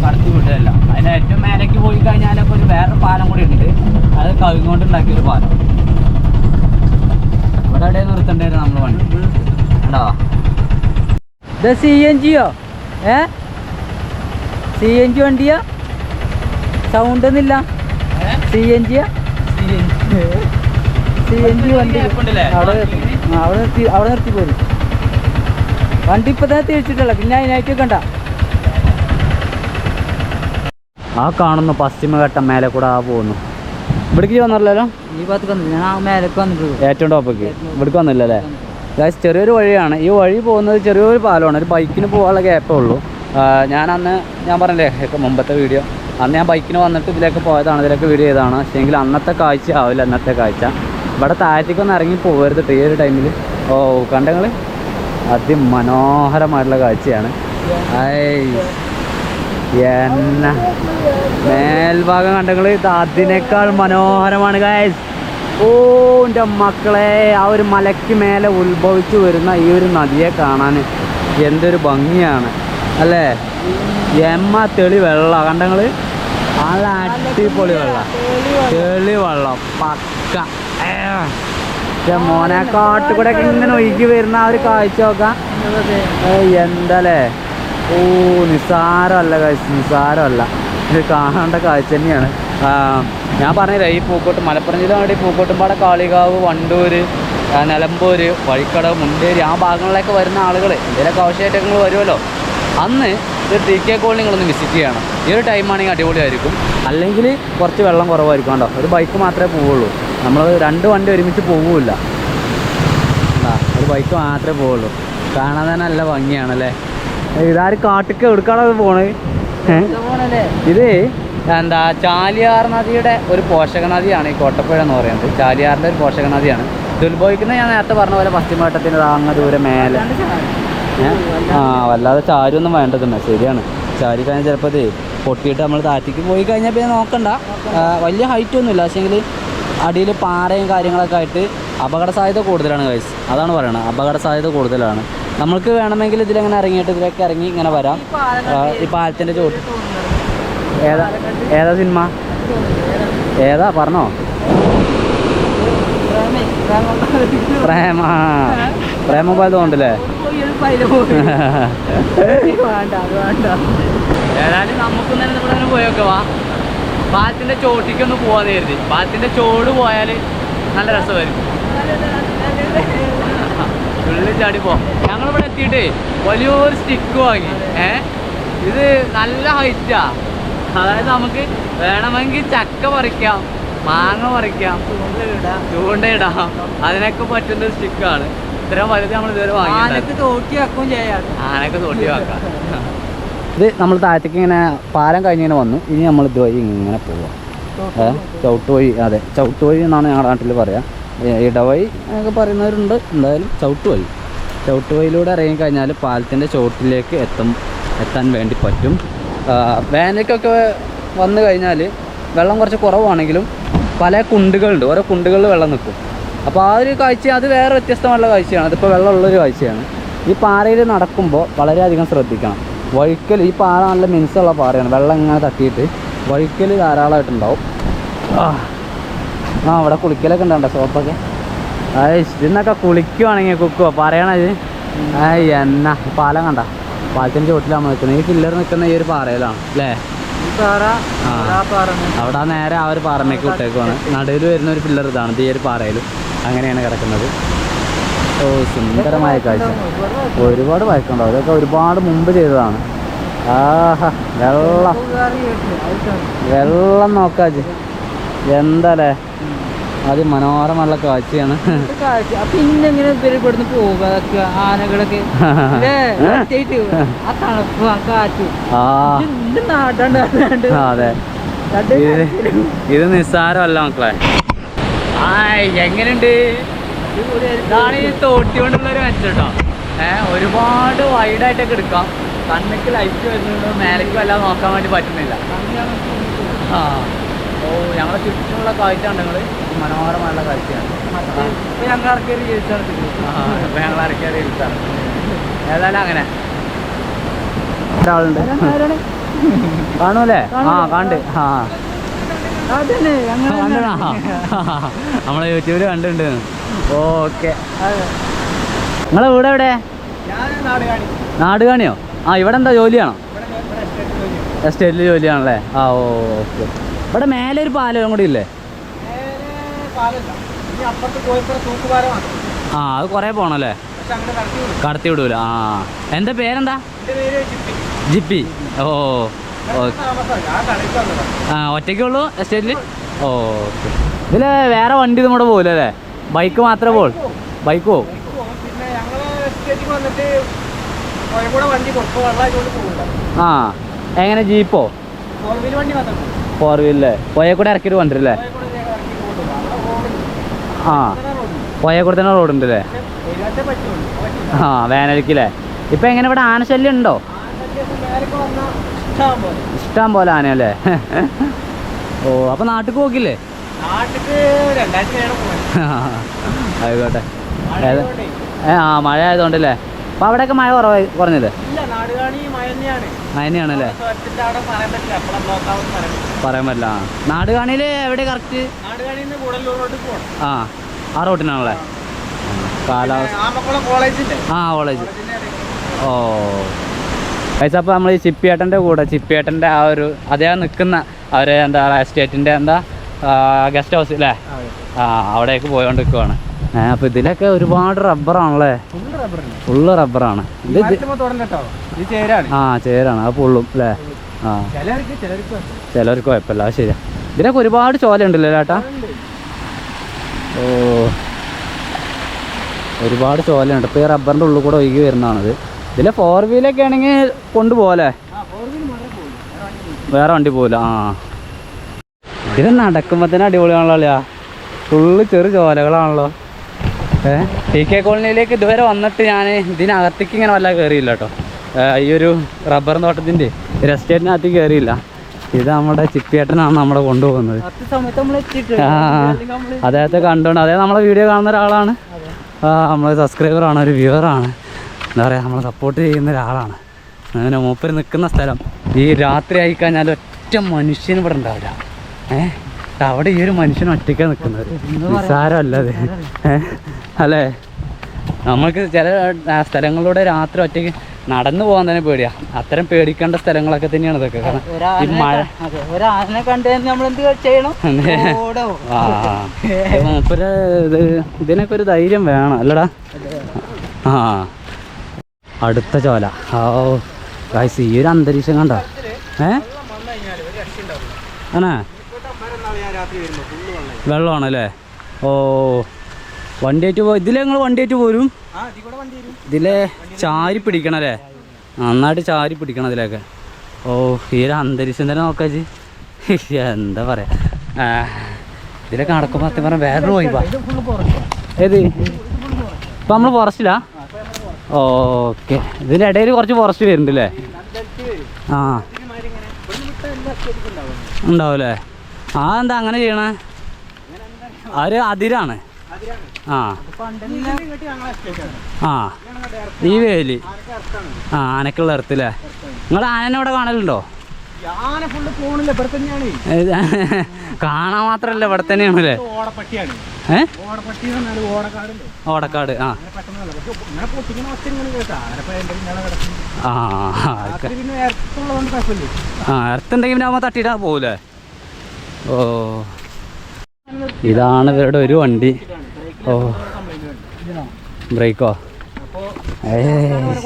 [SPEAKER 1] കടത്തി വിടില്ല. അതിൻ്റെ ഏറ്റവും മേലേക്ക് പോയി കഴിഞ്ഞാലൊക്കെ ഒരു വേറൊരു പാലം കൂടി ഉണ്ട്. അത് കവിങ്ങോട്ട് ഉണ്ടാക്കിയൊരു പാലം. ഇവിടെ എവിടെ നിർത്തേണ്ടി നമ്മൾ വണ്ടി ഉണ്ടോ? ഇത് CNG
[SPEAKER 2] CNG വണ്ടിയാ? സൗണ്ട് ഒന്നുമില്ല. CNG വണ്ടി അവിടെ നിർത്തി പോരും. വണ്ടി ഇപ്പൊ തന്നെ തിരിച്ചിട്ടല്ല, പിന്നെ അതിനായിട്ട് കണ്ട.
[SPEAKER 1] ആ കാണുന്നു പശ്ചിമഘട്ടം മേലെ കൂടെ പോകുന്നു. ഇവിടേക്ക് വന്നല്ലോ.
[SPEAKER 2] ഈ ഭാഗത്ത് വന്നില്ല, ഞാൻ മേലേക്ക് വന്നിട്ടുള്ളൂ.
[SPEAKER 1] ഏറ്റവും ടോപ്പിക്ക് ഇവിടേക്ക് വന്നില്ല അല്ലേ ഗൈസ്? ചെറിയൊരു വഴിയാണ്. ഈ വഴി പോകുന്നത് ചെറിയൊരു പാലമാണ്. ഒരു ബൈക്കിന് പോകാനുള്ള ഗ്യാപ്പേ ഉള്ളൂ. ഞാൻ പറഞ്ഞില്ലേ മുമ്പത്തെ വീഡിയോ, അന്ന് ഞാൻ ബൈക്കിന് വന്നിട്ട് ഇതിലേക്ക് പോയതാണ്, ഇതിലേക്ക് വീഡിയോ ചെയ്തതാണ്. പക്ഷേ എങ്കിൽ അന്നത്തെ കാഴ്ച ആവില്ല ഇന്നത്തെ കാഴ്ച. ഇവിടെ താഴത്തേക്കൊന്നും ഇറങ്ങി പോകരുത് ഈ ഒരു ടൈമിൽ. ഓ കണ്ടങ്ങൾ അതിമനോഹരമായിട്ടുള്ള കാഴ്ചയാണ്. എന്ന മേൽഭാഗം കണ്ടങ്ങൾ ഇത് അതിനേക്കാൾ മനോഹരമാണ് ഗൈസ്. ഓ എൻ്റെ മക്കളെ, ആ ഒരു മലയ്ക്ക് മേലെ ഉത്ഭവിച്ചു വരുന്ന ഈ ഒരു നദിയെ കാണാൻ എന്തൊരു ഭംഗിയാണ് അല്ലേ? എമ്മ തെളി വെള്ളം കണ്ടങ്ങൾ, നല്ല അടിപൊളി വെള്ളം, തെളി വെള്ളം പക്ക. മോനെ കാട്ടുകൂടെ ഇങ്ങനെ ഒഴുകി വരുന്ന ആ ഒരു കാഴ്ച നോക്കാം. എന്തല്ലേ? ഓ നിസ്സാരമല്ല കാഴ്ച, നിസ്സാരമല്ല. ഇത് കാണേണ്ട കാഴ്ച തന്നെയാണ്. ഞാൻ പറഞ്ഞില്ല, ഈ പൂക്കോട്ട് മലപ്പുറം ജില്ല വേണ്ടി പൂക്കോട്ടുംപാടെ, കാളികാവ്, വണ്ടൂർ, നിലമ്പൂർ, വഴിക്കടവ്, മുണ്ടേരി ആ ഭാഗങ്ങളിലേക്ക് വരുന്ന ആളുകൾ ഇതിലൊക്കെ ആവശ്യമായിട്ടൊക്കെ നിങ്ങൾ വരുമല്ലോ. അന്ന് ഇത് TK കോളനി നിങ്ങളൊന്ന് വിസിറ്റ് ചെയ്യണം. ഈ ഒരു ടൈമാണെങ്കിൽ അടിപൊളിയായിരിക്കും. അല്ലെങ്കിൽ കുറച്ച് വെള്ളം കുറവായിരിക്കും. കണ്ടോ, ഒരു ബൈക്ക് മാത്രമേ പോവുള്ളൂ. നമ്മൾ 2 വണ്ടി ഒരുമിച്ച് പോവില്ല, ഒരു ബൈക്ക് മാത്രമേ പോവുള്ളൂ. കാണാൻ തന്നെ നല്ല ഭംഗിയാണല്ലേ. ഇതാരും കാട്ടിക്ക് എടുക്കാണത് പോണത്. ഇത് എന്താ ചാലിയാർ നദിയുടെ ഒരു പോഷക നദിയാണ് ഈ കോട്ടപ്പുഴ എന്ന് പറയുന്നത്. ചാലിയാറിൻ്റെ ഒരു പോഷക നദിയാണ്. ഇത് ഉത്ഭവിക്കുന്നത് ഞാൻ നേരത്തെ പറഞ്ഞ പോലെ പശ്ചിമഘട്ടത്തിന് അങ്ങ് ദൂരെ മേലെ. വല്ലാതെ ചാരിയൊന്നും വേണ്ടതുണ്ട്. ശരിയാണ്, ചാരി കഴിഞ്ഞാൽ ചിലപ്പോൾ ഇത് പൊട്ടിയിട്ട് നമ്മൾ താറ്റിക്ക് പോയി കഴിഞ്ഞാൽ പിന്നെ നോക്കണ്ട. വലിയ ഹൈറ്റ് ഒന്നുമില്ല, പക്ഷേങ്കിൽ അടിയിൽ പാറയും കാര്യങ്ങളൊക്കെ ആയിട്ട് അപകട സാധ്യത കൂടുതലാണ് ഗൈസ്. അതാണ് പറയണത്, അപകട സാധ്യത കൂടുതലാണ്. നമ്മൾക്ക് വേണമെങ്കിൽ ഇതിലെങ്ങനെ ഇറങ്ങിയിട്ട് ഇതിലേക്ക് ഇറങ്ങി ഇങ്ങനെ വരാം. ഈ പാലത്തിൻ്റെ ചോട്ട് ഏതാ സിനിമ? ഏതാ പറഞ്ഞോ? പ്രേമം പോലെ തോന്നുന്നില്ലേ? ഏതായാലും നമുക്കും തന്നെ ഇവിടെ അങ്ങനെ പോയൊക്കെ വാ. പാലത്തിൻ്റെ ചോട്ടിക്കൊന്ന് പോവാന്ന് കരുതി. പാലത്തിൻ്റെ ചോട് പോയാൽ നല്ല രസമായിരിക്കും. ഉള്ളിൽ ചാടി പോവാം. ഞങ്ങളിവിടെ എത്തിയിട്ട് വലിയൊരു സ്റ്റിക്ക് വാങ്ങി. ഇത് നല്ല ഹൈറ്റാ. അതായത് നമുക്ക് വേണമെങ്കിൽ ചക്ക പറിക്കാം, മാങ്ങ പറിക്കാം, ചൂണ്ടയിടാം, അതിനൊക്കെ പറ്റുന്ന ഒരു സ്റ്റിക്കാണ്. ഇത്രയും വലുത് നമ്മൾ ഇതുവരെ വാങ്ങി. ആനക്ക് തോട്ടി വെക്കാം. ഇത് നമ്മൾ താഴത്തേക്ക് ഇങ്ങനെ പാലം കഴിഞ്ഞിങ്ങനെ വന്നു. ഇനി നമ്മൾ ഇതുവഴി ഇങ്ങനെ പോവാം. ചവിട്ടുവഴി, അതെ ചവിട്ടുവഴി എന്നാണ് ഞങ്ങളുടെ നാട്ടിൽ പറയുക. ഇടവഴി എന്നൊക്കെ പറയുന്നവരുണ്ട്. എന്തായാലും ചവിട്ടുവഴിയിലൂടെ ഇറങ്ങിക്കഴിഞ്ഞാൽ പാലത്തിൻ്റെ ചോട്ടിലേക്ക് എത്താൻ വേണ്ടി പറ്റും. വേനൽക്കൊക്കെ വന്നു കഴിഞ്ഞാൽ വെള്ളം കുറച്ച് കുറവാണെങ്കിലും പല കുണ്ടുകളുണ്ട്, ഓരോ കുണ്ടുകളിൽ വെള്ളം നിൽക്കും. അപ്പോൾ ആ ഒരു കാഴ്ച അത് വേറെ വ്യത്യസ്തമായുള്ള കാഴ്ചയാണ്. അതിപ്പോൾ വെള്ളമുള്ളൊരു കാഴ്ചയാണ്. ഈ പാറയിൽ നടക്കുമ്പോൾ വളരെയധികം ശ്രദ്ധിക്കണം. വഴുക്കൽ, ഈ പാറ നല്ല മിനുസമുള്ള പാറയാണ്. വെള്ളം ഇങ്ങനെ തട്ടിയിട്ട് വഴുക്കൽ ധാരാളമായിട്ടുണ്ടാവും. അവിടെ കുളിക്കലൊക്കെ ഉണ്ടാവണ്ട സോപ്പൊക്കെ. ഇതിന്നൊക്കെ കുളിക്കുവാണെങ്കിൽ കുക്കുവോ പറയണത്. എന്നാ പാലം കണ്ട, പാലത്തിൻ്റെ ചോട്ടിലാണ് നിൽക്കുന്നത്. ഈ പില്ലർ നിൽക്കുന്ന ഈ ഒരു പാറയിലാണ് അല്ലേ? അവിടെ നേരെ ആ ഒരു പാറമേക്ക് വിട്ടേക്കുവാണ്. നടുവിൽ വരുന്ന ഒരു പില്ലർ ഇതാണ്, ഈ ഒരു പാറയിലും അങ്ങനെയാണ് കിടക്കുന്നത്. ഓ സുന്ദരമായ കാഴ്ച. ഒരുപാട് വഴക്കുണ്ടാവും. അതൊക്കെ ഒരുപാട് മുമ്പ് ചെയ്തതാണ്. ആഹാ വെള്ളം നോക്കാജ് എന്താല്ലേ, അതിമനോഹരമുള്ള കാഴ്ചയാണ്.
[SPEAKER 2] പിന്നെ എങ്ങനെ ഇവിടുന്ന് പോവുക ആനകളൊക്കെ
[SPEAKER 1] അതെ, ഇത് നിസ്സാരമല്ല മക്കളെ. എങ്ങനെയുണ്ട്? ഇതാണ് ഈ തോട്ടി കൊണ്ടുള്ളൊരു മെച്ചട്ടോ. ഒരുപാട് വൈഡായിട്ടൊക്കെ എടുക്കാം. കണ്ണൊക്കെ ലൈറ്റ് വരുന്നുണ്ട്, മേലേക്ക് വല്ലാതെ നോക്കാൻ വേണ്ടി പറ്റുന്നില്ല. ഓ ഞങ്ങളെ ചുറ്റുമുള്ള കാഴ്ച ഉണ്ട് നിങ്ങൾ, മനോഹരമായുള്ള കാഴ്ചയാണ്. ഞങ്ങൾ ഇറക്കിയ റീൽസാണ്. ഏതായാലും അങ്ങനെ ഒരാളുണ്ട് കാണൂല്ലേ? കണ്ട്. നമ്മളെ യൂട്യൂബിൽ കണ്ടിട്ടുണ്ട്. ഓക്കെ, നിങ്ങളെ വീട് എവിടെ? നാടുകാണിയോ? ഇവിടെ എന്താ ജോലിയാണോ? എസ്റ്റേറ്റിൽ ജോലിയാണല്ലേ? ആ ഓക്കെ. ഇവിടെ മേലെ ഒരു പാലം കൂടി ഇല്ലേ? ആ അത് കുറേ പോകണല്ലേ? കടത്തി വിടൂല. ആ എന്താ പേരെന്താ? ജിപ്പി. ഓ ആ ഒറ്റയ്ക്കുള്ളൂ എസ്റ്റേറ്റിൽ? ഓ ഓക്കെ. ഇതിൽ വേറെ വണ്ടി ഒന്നും കൂടെ പോകില്ല അല്ലേ? ബൈക്ക് മാത്രമേ പോകും? ബൈക്ക് പോവും. ആ എങ്ങനെ ജീപ്പോ? 4 വീലല്ലേ? പുഴയിൽ കൂടെ ഇറക്കിയിട്ട് കൊണ്ടുവരില്ലേ? ആ പുഴയിൽ കൂടെ തന്നെ റോഡുണ്ട് അല്ലേ? ആ വേനൽക്കല്ലേ? ഇപ്പം എങ്ങനെ ഇവിടെ ആനശല്യം ഉണ്ടോ? ഇഷ്ടം പോലെ ആനയല്ലേ? ഓ അപ്പം നാട്ടിൽ പോക്കില്ലേ? ആയിക്കോട്ടെ. ആ മഴ ആയതുകൊണ്ടല്ലേ? അപ്പം അവിടെയൊക്കെ മഴ കുറഞ്ഞില്ലേ? തന്നെയാണല്ലേ? പറയാൻ പറ്റില്ല. നാടുകാണിയിൽ എവിടെ കറക്റ്റ്? ആ റോട്ടിനാണല്ലേ? കാലാവസ്ഥ ആ കോളേജ്. ഓ പൈസ. അപ്പോൾ നമ്മൾ ഈ ചിപ്പിയേട്ടൻ്റെ കൂടെ ചിപ്പിയേട്ടൻ്റെ ആ ഒരു അദ്ദേഹം നിൽക്കുന്ന അവർ എന്താ എസ്റ്റേറ്റിൻ്റെ എന്താ ഗസ്റ്റ് ഹൗസ് അല്ലേ? ആ അവിടേക്ക് പോയോണ്ടിരിക്കുവാണ്. അപ്പോൾ ഇതിലൊക്കെ ഒരുപാട് റബ്ബറാണല്ലേ? ഫുള്ള് റബ്ബറാണ്. ഇത് ആ ചേരാണ്. അത് ഫുള്ളും അല്ലേ? ആ ചിലർക്ക് കുഴപ്പമില്ല. അത് ശരിയാ. ഇതിലൊക്കെ ഒരുപാട് ചോല ഉണ്ടല്ലോ ചേട്ടാ? ഓ ഒരുപാട് ചോലയുണ്ട്. ഇപ്പോൾ ഈ റബ്ബറിൻ്റെ ഉള്ളിൽ കൂടെ ഒഴുകി വരുന്നതാണിത്. ഇതിലെ 4 വീലൊക്കെ ആണെങ്കിൽ കൊണ്ടുപോകല്ലേ? വേറെ വണ്ടി പോകില്ല. ആ ഇതിൽ നടക്കുമ്പോൾ തന്നെ അടിപൊളിയാണല്ലോ. ഫുള്ള് ചെറു ചോലകളാണല്ലോ. TK കോളനിയിലേക്ക് ഇതുവരെ വന്നിട്ട് ഞാൻ ഇതിനകത്തേക്ക് ഇങ്ങനെ വല്ല കയറിയില്ല കേട്ടോ. ഈ ഒരു റബ്ബർ തോട്ടത്തിൻ്റെ എസ്റ്റേറ്റിനകത്ത് കയറിയില്ല. ഇത് നമ്മുടെ ചിപ്പിയേട്ടനാണ് നമ്മളെ കൊണ്ടുപോകുന്നത്. ആ അദ്ദേഹത്തെ കണ്ടുകൊണ്ട് അദ്ദേഹം നമ്മളെ വീഡിയോ കാണുന്ന ഒരാളാണ്. നമ്മളെ സബ്സ്ക്രൈബറാണ്, ഒരു വ്യൂവറാണ്. എന്താ പറയുക, നമ്മളെ സപ്പോർട്ട് ചെയ്യുന്ന ഒരാളാണ്. അങ്ങനെ മൂപ്പര് നിൽക്കുന്ന സ്ഥലം ഈ രാത്രി ആയിക്കഴിഞ്ഞാൽ ഒറ്റ മനുഷ്യനും ഇവിടെ ഉണ്ടാവില്ല. അവിടെ ഈ ഒരു മനുഷ്യൻ ഒറ്റയ്ക്കാണ് നിൽക്കുന്നത്. നിസ്സാരമല്ലത് അല്ലേ? നമുക്ക് ചില സ്ഥലങ്ങളിലൂടെ രാത്രി ഒറ്റയ്ക്ക് നടന്നു പോകാൻ തന്നെ പേടിയാ. അത്തരം പേടിക്കേണ്ട സ്ഥലങ്ങളൊക്കെ തന്നെയാണ് ഇതൊക്കെ. കാരണം ഈ മഴ മൂപ്പര് ഇതിനൊക്കെ ഒരു ധൈര്യം വേണം അല്ലടാ? ആ അടുത്ത ചോല. ഓ ഗൈസ് ഈ ഒരു അന്തരീക്ഷം കണ്ടോ? ആണേ വെള്ളമാണല്ലേ? ഓ വണ്ടിയായിട്ട് ഇതിലെ നിങ്ങൾ വണ്ടിയായിട്ട് പോരും? ഇതിലെ ചാരി പിടിക്കണല്ലേ? നന്നായിട്ട് ചാരി പിടിക്കണം ഇതിലൊക്കെ. ഓ ഈ ഒരു അന്തരീക്ഷം തന്നെ നോക്കാച്ച്. എന്താ പറയാ, ഇതിലൊക്കെ നടക്കുമ്പോൾ സത്യം പറഞ്ഞാൽ വേറെ പോയിപ്പാ. ഏത് ഇപ്പം നമ്മൾ ഫോറസ്റ്റിലാ? ഓക്കെ. ഇതിൻ്റെ ഇടയിൽ കുറച്ച് ഫോറസ്റ്റ് വരുന്നുണ്ടല്ലേ? ആ ഉണ്ടാവുമല്ലേ? ആ എന്താ അങ്ങനെ ചെയ്യണേ? ഒരു അതിരാണ്. ആ ആ ഈ വേലി. ആ ആനക്കുള്ള ഇടത്തില്ലേ? നിങ്ങൾ ആനനെ ഇവിടെ കാണലുണ്ടോ? കാണാൻ മാത്രല്ല ഇവിടെ തന്നെയാണല്ലേ? ഓടക്കാട്. ആ എർത്തുണ്ടെങ്കിൽ പിന്നെ ആവുമ്പോൾ തട്ടിയിട്ടാ പോകൂലേ? ഓ ഇതാണ് ഇവരുടെ ഒരു വണ്ടി. ഓ ബ്രേക്കോ?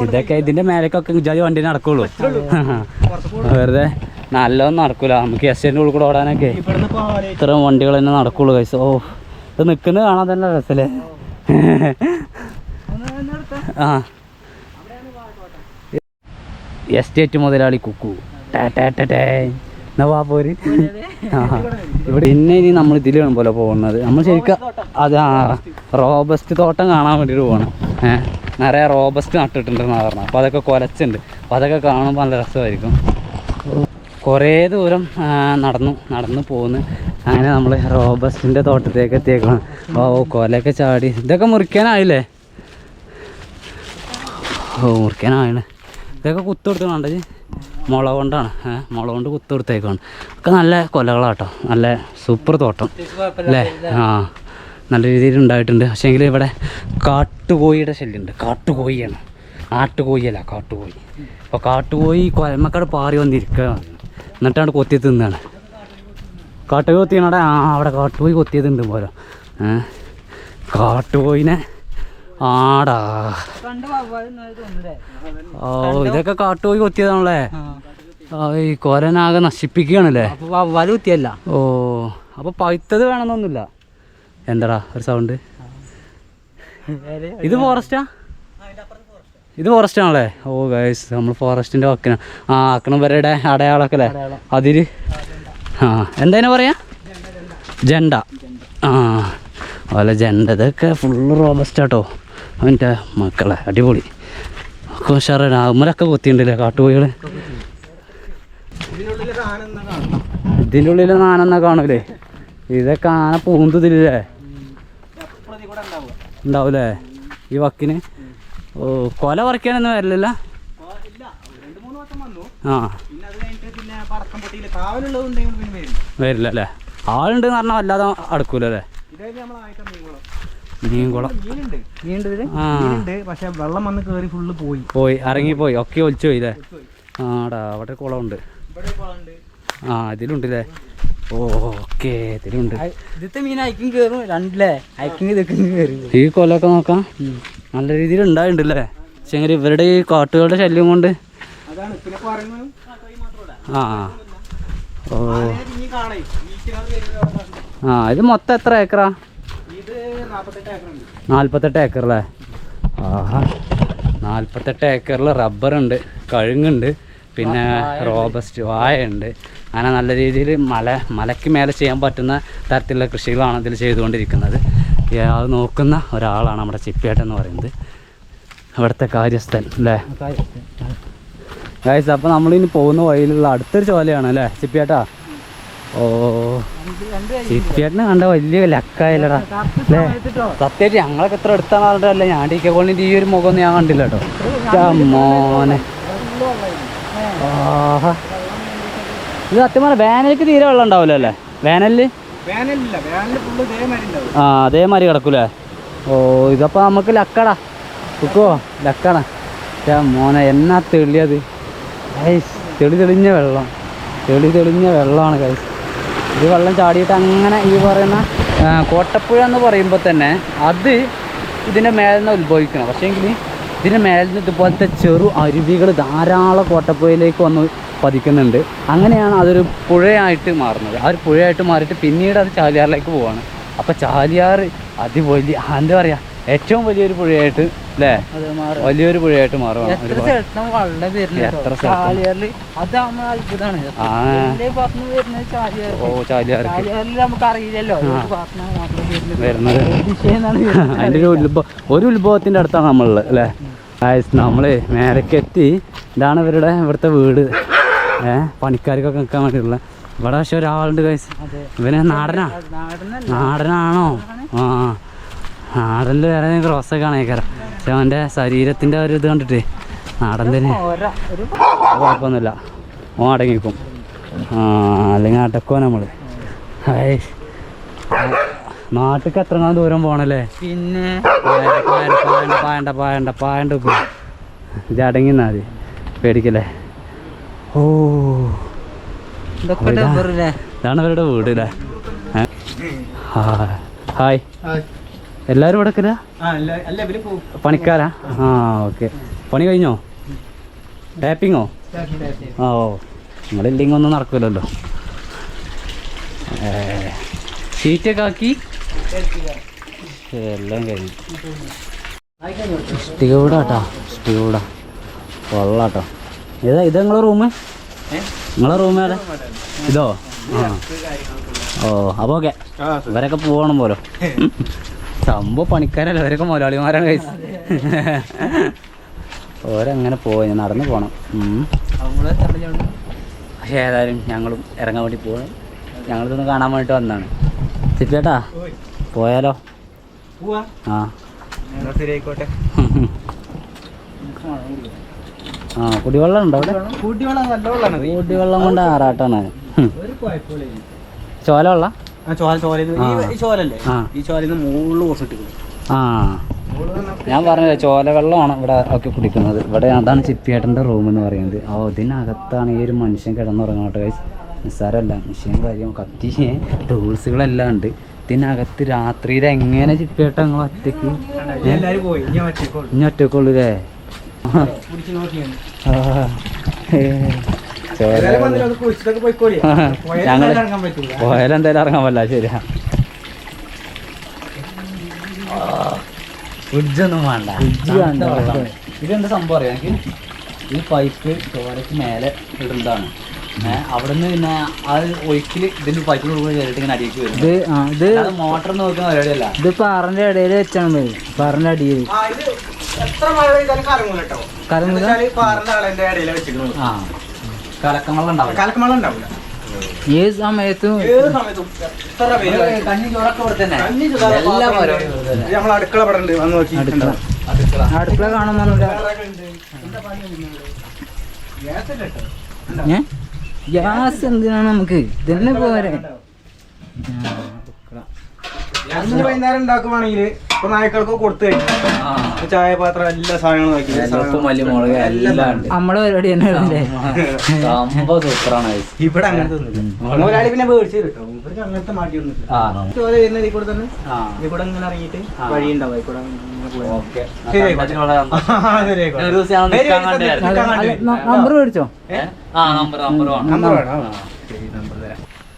[SPEAKER 1] ഇതൊക്കെ ഇതിൻ്റെ മേലേക്കൊക്കെ ജാതി വണ്ടി നടക്കുള്ളൂ. വെറുതെ നല്ലതൊന്നും നടക്കൂല. നമുക്ക് എസ്റ്റേറ്റിൻ്റെ ഉള്ളിൽ കൂടെ ഓടാനൊക്കെ ഇത്രയും വണ്ടികൾ തന്നെ നടക്കുള്ളൂ കൈസ്. ഓ ഇത് നിൽക്കുന്നത് കാണാൻ തന്നെ രസല്ലേ? ആ എസ്റ്റേറ്റ് മുതലാളി കുക്കു പോര്. ഇവിടെ പിന്നെ ഇനി നമ്മൾ ഇതിൽ വേണം പോലെ പോകുന്നത്. നമ്മൾ ശരിക്കും അത് റോബസ്റ്റ് തോട്ടം കാണാൻ വേണ്ടിയിട്ട് പോകണം. നിറയെ റോബസ്റ്റ് നട്ടിട്ടുണ്ടെന്നാണ് പറഞ്ഞത്. അപ്പോൾ അതൊക്കെ കുലച്ചുണ്ട്. അപ്പോൾ അതൊക്കെ കാണുമ്പോൾ നല്ല രസമായിരിക്കും. കുറേ ദൂരം നടന്നു പോകുന്നു. അങ്ങനെ നമ്മൾ റോബസ്റ്റിൻ്റെ തോട്ടത്തേക്ക് എത്തിയേക്കണം. ഓ കൊലയൊക്കെ ചാടി. ഇതൊക്കെ മുറിക്കാനായില്ലേ? ഓ മുറിക്കാനാണ്. ഇതൊക്കെ കുത്തെടുത്ത് കണ്ടത് മുള കൊണ്ടാണ്. മുള കൊണ്ട് കുത്തെടുത്തേക്കാണ്. ഒക്കെ നല്ല കൊലകളാട്ടോ. നല്ല സൂപ്പർ തോട്ടം അല്ലേ? ആ നല്ല രീതിയിൽ ഉണ്ടായിട്ടുണ്ട്. പക്ഷേങ്കിൽ ഇവിടെ കാട്ടുകോഴിയുടെ ശല്യമുണ്ട്. കാട്ടുകോഴിയാണ്, ആട്ടുകോഴിയല്ല കാട്ടുകോഴി. അപ്പോൾ കാട്ടുകോഴി കൊലമക്കാട് പാറി വന്നിരിക്കുകയാണ്. എന്നിട്ടാണ് കൊത്തി തിന്നാണ്. കാട്ടുപോയി കൊത്തിയാണ്. അവിടെ കാട്ടുപോയി കൊത്തിയതുണ്ട് പോലെ. കാട്ടുപോയിനെ ആടാ. ഓ ഇതൊക്കെ കാട്ടുപോയി കൊത്തിയതാണല്ലേ. ഈ കോരനാകെ നശിപ്പിക്കുകയാണല്ലേ.
[SPEAKER 2] വവ്വാല് കുത്തിയല്ല.
[SPEAKER 1] ഓ അപ്പോൾ പഴുത്തത് വേണമെന്നൊന്നുമില്ല. എന്താടാ ഒരു സൗണ്ട്? ഇത് ഫോറസ്റ്റാ? ഇത് ഫോറസ്റ്റ് ആണല്ലേ? ഓ ഗൈസ് നമ്മൾ ഫോറസ്റ്റിൻ്റെ വക്കിനാണ്. ആക്കണവരുടെ അടയാളമൊക്കെ അല്ലേ അതിര്? എന്താ പറയാ? ജണ്ട. അതുപോലെ ജണ്ട. ഇതൊക്കെ ഫുള്ള് റോബസ്റ്റാട്ടോ അവൻ്റെ മക്കളെ. അടിപൊളി. ഒക്കെ ഉഷാറാണ്. അമ്മലൊക്കെ കൊത്തിയുണ്ടല്ലേ കാട്ടുപോയികൾ. ഇതിൻ്റെ ഉള്ളിൽ ആനെന്നാ കാണൂലേ? ഇതൊക്കെ ആന പൂന്തതില്ലേ ഉണ്ടാവൂലേ ഈ വക്കിന്? ഓ കൊല പറിക്കാനൊന്നും വരില്ലല്ല? വരില്ല അല്ലേ? ആളുണ്ടെന്ന് പറഞ്ഞാൽ വല്ലാതെ അടുക്കൂലല്ലേ? മീൻകുളം
[SPEAKER 2] പക്ഷെ വെള്ളം വന്ന് കയറി ഫുള്ള്
[SPEAKER 1] പോയി ഇറങ്ങിപ്പോയി. ഒക്കെ ഒലിച്ചു പോയില്ലേ? ആടാ അവിടെ കുളമുണ്ട്. ഇതിലുണ്ടല്ലേ? ഓക്കെ ഇതിലുണ്ട്.
[SPEAKER 2] ഇതിത്തെ മീൻ അയക്കും കയറും രണ്ടില്ലേ? അയക്കിങ് ഇതൊക്കെ കയറും.
[SPEAKER 1] ഈ കൊല്ലമൊക്കെ നോക്കാം നല്ല രീതിയിൽ ഉണ്ടായിട്ടുണ്ടല്ലേ? പക്ഷേ ഇവരുടെ ഈ കാട്ടുകളുടെ ശല്യം കൊണ്ട് ഇത് മൊത്തം എത്ര ഏക്കറാ? 48 ഏക്കർ അല്ലേ? 48 ഏക്കറിൽ റബ്ബറുണ്ട്, കഴുങ്ങുണ്ട്, പിന്നെ റോബസ്റ്റ് വാഴയുണ്ട്. അങ്ങനെ നല്ല രീതിയിൽ മലയ്ക്ക് മേലെ ചെയ്യാൻ പറ്റുന്ന തരത്തിലുള്ള കൃഷികളാണ് ഇതിൽ ചെയ്തുകൊണ്ടിരിക്കുന്നത്. അത് നോക്കുന്ന ഒരാളാണ് നമ്മുടെ ചിപ്പിയേട്ടൻ പറയുന്നത്, ഇവിടുത്തെ കാര്യസ്ഥൻ അല്ലേ ഗൈസ്. അപ്പോൾ നമ്മളിനി പോകുന്ന വഴിയിലുള്ള അടുത്തൊരു ചോലയാണ് അല്ലേ ചിപ്പിയേട്ടാ? ഓ ചിപ്പിയേട്ടനെ കണ്ട വലിയ ലക്കായില്ലടാ അല്ലേ? സത്യമായിട്ട് ഞങ്ങളൊക്കെ എത്ര അടുത്താണ് പറഞ്ഞിട്ടല്ലേ. ഞാൻ DK കോളനിൻ്റെ ഈ ഒരു മുഖമൊന്നും ഞാൻ കണ്ടില്ല കേട്ടോ മോനെ. ഇത് സത്യം പറഞ്ഞാൽ വേനലിക്ക് തീരെ വെള്ളം ഉണ്ടാവില്ല അല്ലേ? വേനലിൽ അതേമാതിരി കിടക്കൂലേ? ഓ ഇതപ്പോൾ നമുക്ക് ലക്കടാ കുക്കോ ലക്കാണ് മോനെ. എന്നാ തെളിയത് ഗൈസ്, തെളിഞ്ഞ വെള്ളം, തെളിഞ്ഞ വെള്ളമാണ് ഗൈസ്. ഇത് വെള്ളം ചാടിയിട്ട് അങ്ങനെ ഈ പറയുന്ന കോട്ടപ്പുഴ എന്ന് പറയുമ്പോൾ തന്നെ അത് ഇതിൻ്റെ മേലിൽ നിന്ന് ഉത്ഭവിക്കണം. പക്ഷേങ്കിൽ ഇതിൻ്റെ മേലിൽ നിന്ന് ഇതുപോലത്തെ ചെറു അരുവികൾ ധാരാളം കോട്ടപ്പുഴയിലേക്ക് വന്ന് പതിക്കുന്നുണ്ട്. അങ്ങനെയാണ് അതൊരു പുഴയായിട്ട് മാറുന്നത്. ആ ഒരു പുഴയായിട്ട് മാറിയിട്ട് പിന്നീട് അത് ചാലിയാറിലേക്ക് പോവാണ്. അപ്പോൾ ചാലിയാർ അതിവലിയ എന്താ പറയുക ഏറ്റവും വലിയൊരു പുഴയായിട്ട് അല്ലേ? വലിയൊരു പുഴയായിട്ട് മാറുവാണ്. ഓ ചാലിയാർ വരുന്നത് അതിൻ്റെ ഒരു ഉത്ഭവത്തിൻ്റെ അടുത്താണ് നമ്മളുള്ളത് അല്ലേ? നമ്മൾ മേലക്കെത്തി. ഇതാണ് ഇവിടുത്തെ വീട്. പണിക്കാർക്കൊക്കെ നിൽക്കാൻ വേണ്ടിയിട്ടുള്ള. ഇവിടെ പക്ഷെ ഒരാളുണ്ട് ഗൈസ്. ഇവന് നാടനാണോ? നാടനിൽ വേറെ ക്രോസൊക്കെ ആണേക്കാരം. പക്ഷെ അവൻ്റെ ശരീരത്തിൻ്റെ ഒരു ഇത് കണ്ടിട്ട് നാടൻ തന്നെ. കുഴപ്പമൊന്നുമില്ല, ഓൻ അടങ്ങിക്കും. അല്ലെങ്കിൽ അടക്കുമോ നമ്മൾ? നാട്ടിലേക്ക് എത്ര ദൂരം പോകണല്ലേ? പിന്നെ പായണ്ട ഇത് അടങ്ങിന്നാ മതി, പേടിക്കല്ലേ. ഓ ഇതാണ് അവരുടെ വീട് അല്ലേ? ഹായ്, എല്ലാവരും ഇവിടെ പണിക്കാരാ? ഓക്കെ. പണി കഴിഞ്ഞോ? ടാപ്പിങ്ങോ? ഓ നമ്മളില്ലെങ്കിൽ ഒന്നും നടക്കില്ലല്ലോ. ഷീറ്റൊക്കെ ആക്കി എല്ലാം കഴിഞ്ഞു. ഇഷ്ടിക വീടാട്ടോ, ഇഷ്ടിക വീടാ കൊള്ളാട്ടോ. ഇത് നിങ്ങളെ റൂമ്? നിങ്ങളെ റൂം ഏതാ? ഇതോ? ഓ അപ്പോൾ ഓക്കെ. ഇവരൊക്കെ പോകണം പോലോ. സംഭവം പണിക്കാരല്ല, ഇവരൊക്കെ മുതലാളിമാരാണ് കഴിച്ചത്. ഓരങ്ങനെ പോയി നടന്ന് പോകണം. പക്ഷേ ഏതായാലും ഞങ്ങളും ഇറങ്ങാൻ വേണ്ടി പോകണം. ഞങ്ങളിതൊന്ന് കാണാൻ വേണ്ടിയിട്ട് വന്നതാണ്. ചിറ്റേട്ടാ പോയാലോ? കുടിവെള്ളം ഉണ്ടോ അവിടെ? കുടിവെള്ളം കൊണ്ട് ആറാട്ടാണ്. ചോല വെള്ളം? ഞാൻ പറഞ്ഞില്ല ചോല വെള്ളമാണ് ഇവിടെ ഒക്കെ കുടിക്കുന്നത്. ഇവിടെ അതാണ് ചിപ്പിയേട്ടൻ്റെ റൂം എന്ന് പറയുന്നത്. ഇതിനകത്താണ് ഈ ഒരു മനുഷ്യൻ കിടന്നുറങ്ങാട്ടോ ഗൈസ്. നിസ്സാരമല്ല, മെഷീൻ കാര്യം കത്തി ടൂൾസുകളെല്ലാം ഉണ്ട്. ഇതിനകത്ത് രാത്രിയിൽ എങ്ങനെ ചിപ്പിയേട്ട നിങ്ങൾ ഒറ്റയ്ക്ക് ഇനി ഒറ്റക്കുള്ളൂല്ലേ? ഞങ്ങൾ പോയാലെന്തായാലും ഇറങ്ങാൻ പറ്റില്ല. ശരിയാ, ഫ്രിഡ്ജൊന്നും വേണ്ട. ഇതെന്താ സംഭവം അറിയാം എനിക്ക്? ഈ പൈപ്പ് ചോരയ്ക്ക് മേലെ ഇടുന്നതാണ്. അവിടെ നിന്ന് പിന്നെ അത് ഒഴിക്കൽ ഇതിന്റെ പൈപ്പിൽ ചേർത്തിട്ട് ഇങ്ങനെ അടിയിലേക്ക് വരും. ഇത് മോട്ടർ നോക്കുന്ന പരിപാടിയല്ല. ഇത് പാറിന്റെ ഇടയിൽ വെച്ചാണ്, പാറിന്റെ അടിയിൽ. കലക്കമള്ളം ഉണ്ടാവില്ല ഏത് സമയത്തും. കഞ്ഞി ചോറൊക്കെ ഇവിടെ തന്നെ. അടുക്കള കാണുന്നില്ല. ഗ്യാസ് എന്തിനാണ് നമുക്ക്? ഇതന്നെ പോരെ.
[SPEAKER 3] വൈകുന്നേരം ഉണ്ടാക്കുവാണെങ്കിൽ ഇപ്പൊ നായ്ക്കൾക്ക് കൊടുത്തു കഴിഞ്ഞു ചായ പാത്രം എല്ലാ സാധനങ്ങളും
[SPEAKER 1] നമ്മളെ പരിപാടി തന്നെ സൂപ്പറാണ്.
[SPEAKER 3] ഇവിടെ അങ്ങനത്തെ പിന്നെ മേടിച്ചു കിട്ടും. ഇവർക്ക് അങ്ങനത്തെ മാറ്റിയൊന്നും ചോര വരുന്ന ഇതിൽ കൂടെ തന്നെ ഇതിൽ കൂടെ ഇങ്ങനെ ഇറങ്ങിയിട്ട് വഴി ഉണ്ടാവും.
[SPEAKER 1] നമ്പർ മേടിച്ചോ?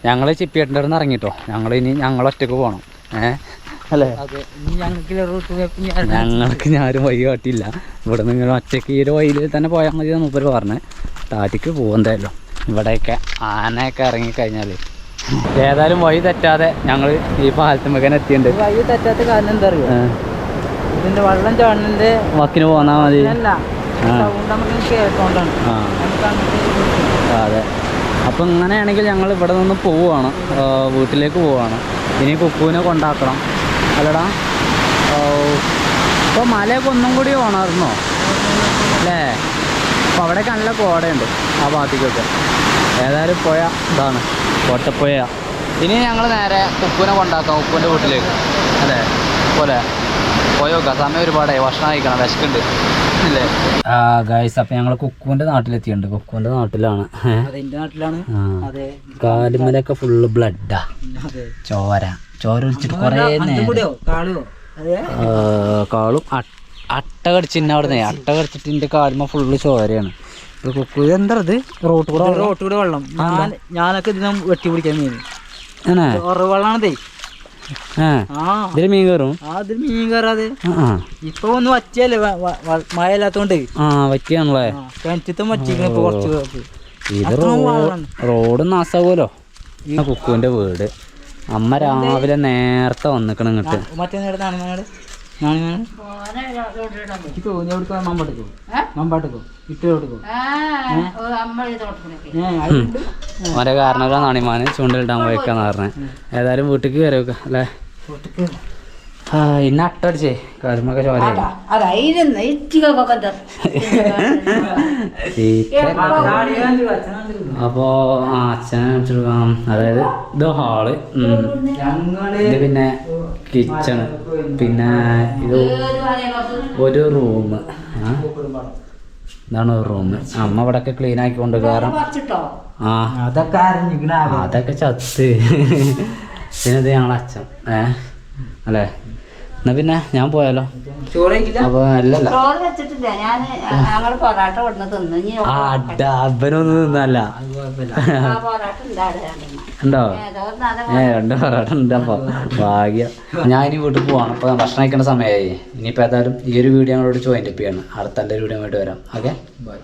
[SPEAKER 1] ഞങ്ങള് ചിപ്പിയേട്ടൻ്റെ അടുത്ത് ഇറങ്ങിട്ടോ. ഞങ്ങൾ ഒറ്റക്ക് പോകണം. അല്ലേ? ഞങ്ങൾക്ക് ഞാനും വഴി കാട്ടിയില്ല. ഇവിടെ നിന്ന് ഇങ്ങനെ ഒറ്റയ്ക്ക് ഈ ഒരു വഴിയിൽ തന്നെ പോയാൽ മതി എന്ന് മൂപ്പര് പറഞ്ഞ്. താറ്റിക്ക് പോകും എന്തായാലും. ഇവിടെയൊക്കെ ആനയൊക്കെ ഇറങ്ങിക്കഴിഞ്ഞാൽ ഏതായാലും വഴി തെറ്റാതെ ഞങ്ങൾ ഈ പാലത്തുമ്മക്കനെ എത്തിയിട്ടുണ്ട്. വഴി തെറ്റാത്ത കാരണം എന്താ അറിയോ? ഇതിന്റെ വെള്ളം ചാടുന്നതിന്റെ വക്കിന് പോന്നാ മതി. അതെ. അപ്പം ഇങ്ങനെയാണെങ്കിൽ ഞങ്ങൾ ഇവിടെ നിന്ന് പോവുകയാണ്, വീട്ടിലേക്ക് പോവുകയാണ്. ഇനി കുക്കുവിനെ കൊണ്ടാക്കണം. അല്ലടാ, ഇപ്പോൾ മലയൊക്കെ ഒന്നും കൂടി ഓണായിരുന്നോ അല്ലേ? അപ്പോൾ അവിടെയൊക്കെ നല്ല കോടയുണ്ട് ആ ഭാഗത്തേക്കൊക്കെ. ഏതായാലും പുഴ ഇതാണ്, കോട്ടപ്പുഴ. ഇനി ഞങ്ങൾ നേരെ കുക്കുവിനെ കൊണ്ടാക്കാം, കുക്കുവിൻ്റെ വീട്ടിലേക്ക്. അല്ലേ പോലെ പോയി നോക്കാം. സമയം ഒരുപാടായി, ഭക്ഷണം കഴിക്കണം, വിശക്കുണ്ട് അല്ലേ? ഗൈസ്, അപ്പം ഞങ്ങൾ കുക്കുവിൻ്റെ നാട്ടിലെത്തിയിട്ടുണ്ട്. കുക്കുവിൻ്റെ നാട്ടിലാണ്. കാലുമലൊക്കെ ഫുള്ള് ബ്ലഡാ, ചോര ഒഴിച്ചിട്ട് കുറേ കാളും അട്ട കടിച്ചിന്നെ അവിടെ നിന്ന്. അട്ട കടിച്ചിട്ട് എൻ്റെ കാലുമ ഫുള്ള് ചോരയാണ്. കുക്കു എന്താ ഇത്? റോട്ടിലൂടെ വെള്ളം. ഞാനൊക്കെ ഇതിനെ വെട്ടി പിടിക്കാൻ മീൻ വെള്ളാണതേ. ഇതില് മീൻ കയറും. അതിൽ മീൻ കയറാതെ ഇപ്പൊ ഒന്ന് വറ്റിയല്ലേ, മഴ ഇല്ലാത്തോണ്ട് വറ്റിയാണല്ലേ. കിണറ്റത്തും വറ്റിക്കണ കുറച്ച്. ഇത് റോഡ് നാസാകുമല്ലോ. കുക്കുവിന്റെ വീട്. അമ്മ രാവിലെ നേരത്തെ വന്നിക്കണം ഇങ്ങോട്ട്. മറ്റേ ഓരോ കാരണമല്ല നാണിമാന് ചൂണ്ടലിടാൻ പോയിക്കാന്ന് പറഞ്ഞേ. ഏതായാലും വീട്ടിക്ക് കയറി വെക്ക അല്ലേ? ഇന്ന അട്ടടിച്ചേ കാലുമൊക്കെ ചോര. അപ്പോ അച്ഛനെ കാണിച്ചെടുക്കാം. അതായത് ഇത് ഹാള്, ഇത് പിന്നെ കിച്ചണ്, പിന്നെ ഇത് ഒരു റൂം. ഇതാണ് ഒരു റൂം. അമ്മ ഇവിടെയൊക്കെ ക്ലീൻ ആക്കിക്കൊണ്ട് കാരണം അതൊക്കെ ചത്ത്. പിന്നെ ഇത് ഞങ്ങളെ അച്ഛൻ അല്ലേ? എന്നാ പിന്നെ ഞാൻ പോയാലോ? അപ്പൊ അല്ലല്ല അബ്ബനൊന്നും തിന്നല്ല. ഉണ്ടോ? രണ്ട് പൊറാട്ട ഉണ്ട്. അപ്പൊ ഭാഗ്യം. ഞാൻ ഇനി വീട്ടിൽ പോവാണ്. അപ്പൊ ഭക്ഷണം കഴിക്കേണ്ട സമയമായി. ഇനിയിപ്പോ ഏതായാലും ഈ ഒരു വീഡിയോ ഞങ്ങളോട് ജോയിൻ അപ്പ് ചെയ്യണം. അടുത്ത എൻ്റെ വീഡിയോ ആയിട്ട് വരാം. Okay, by.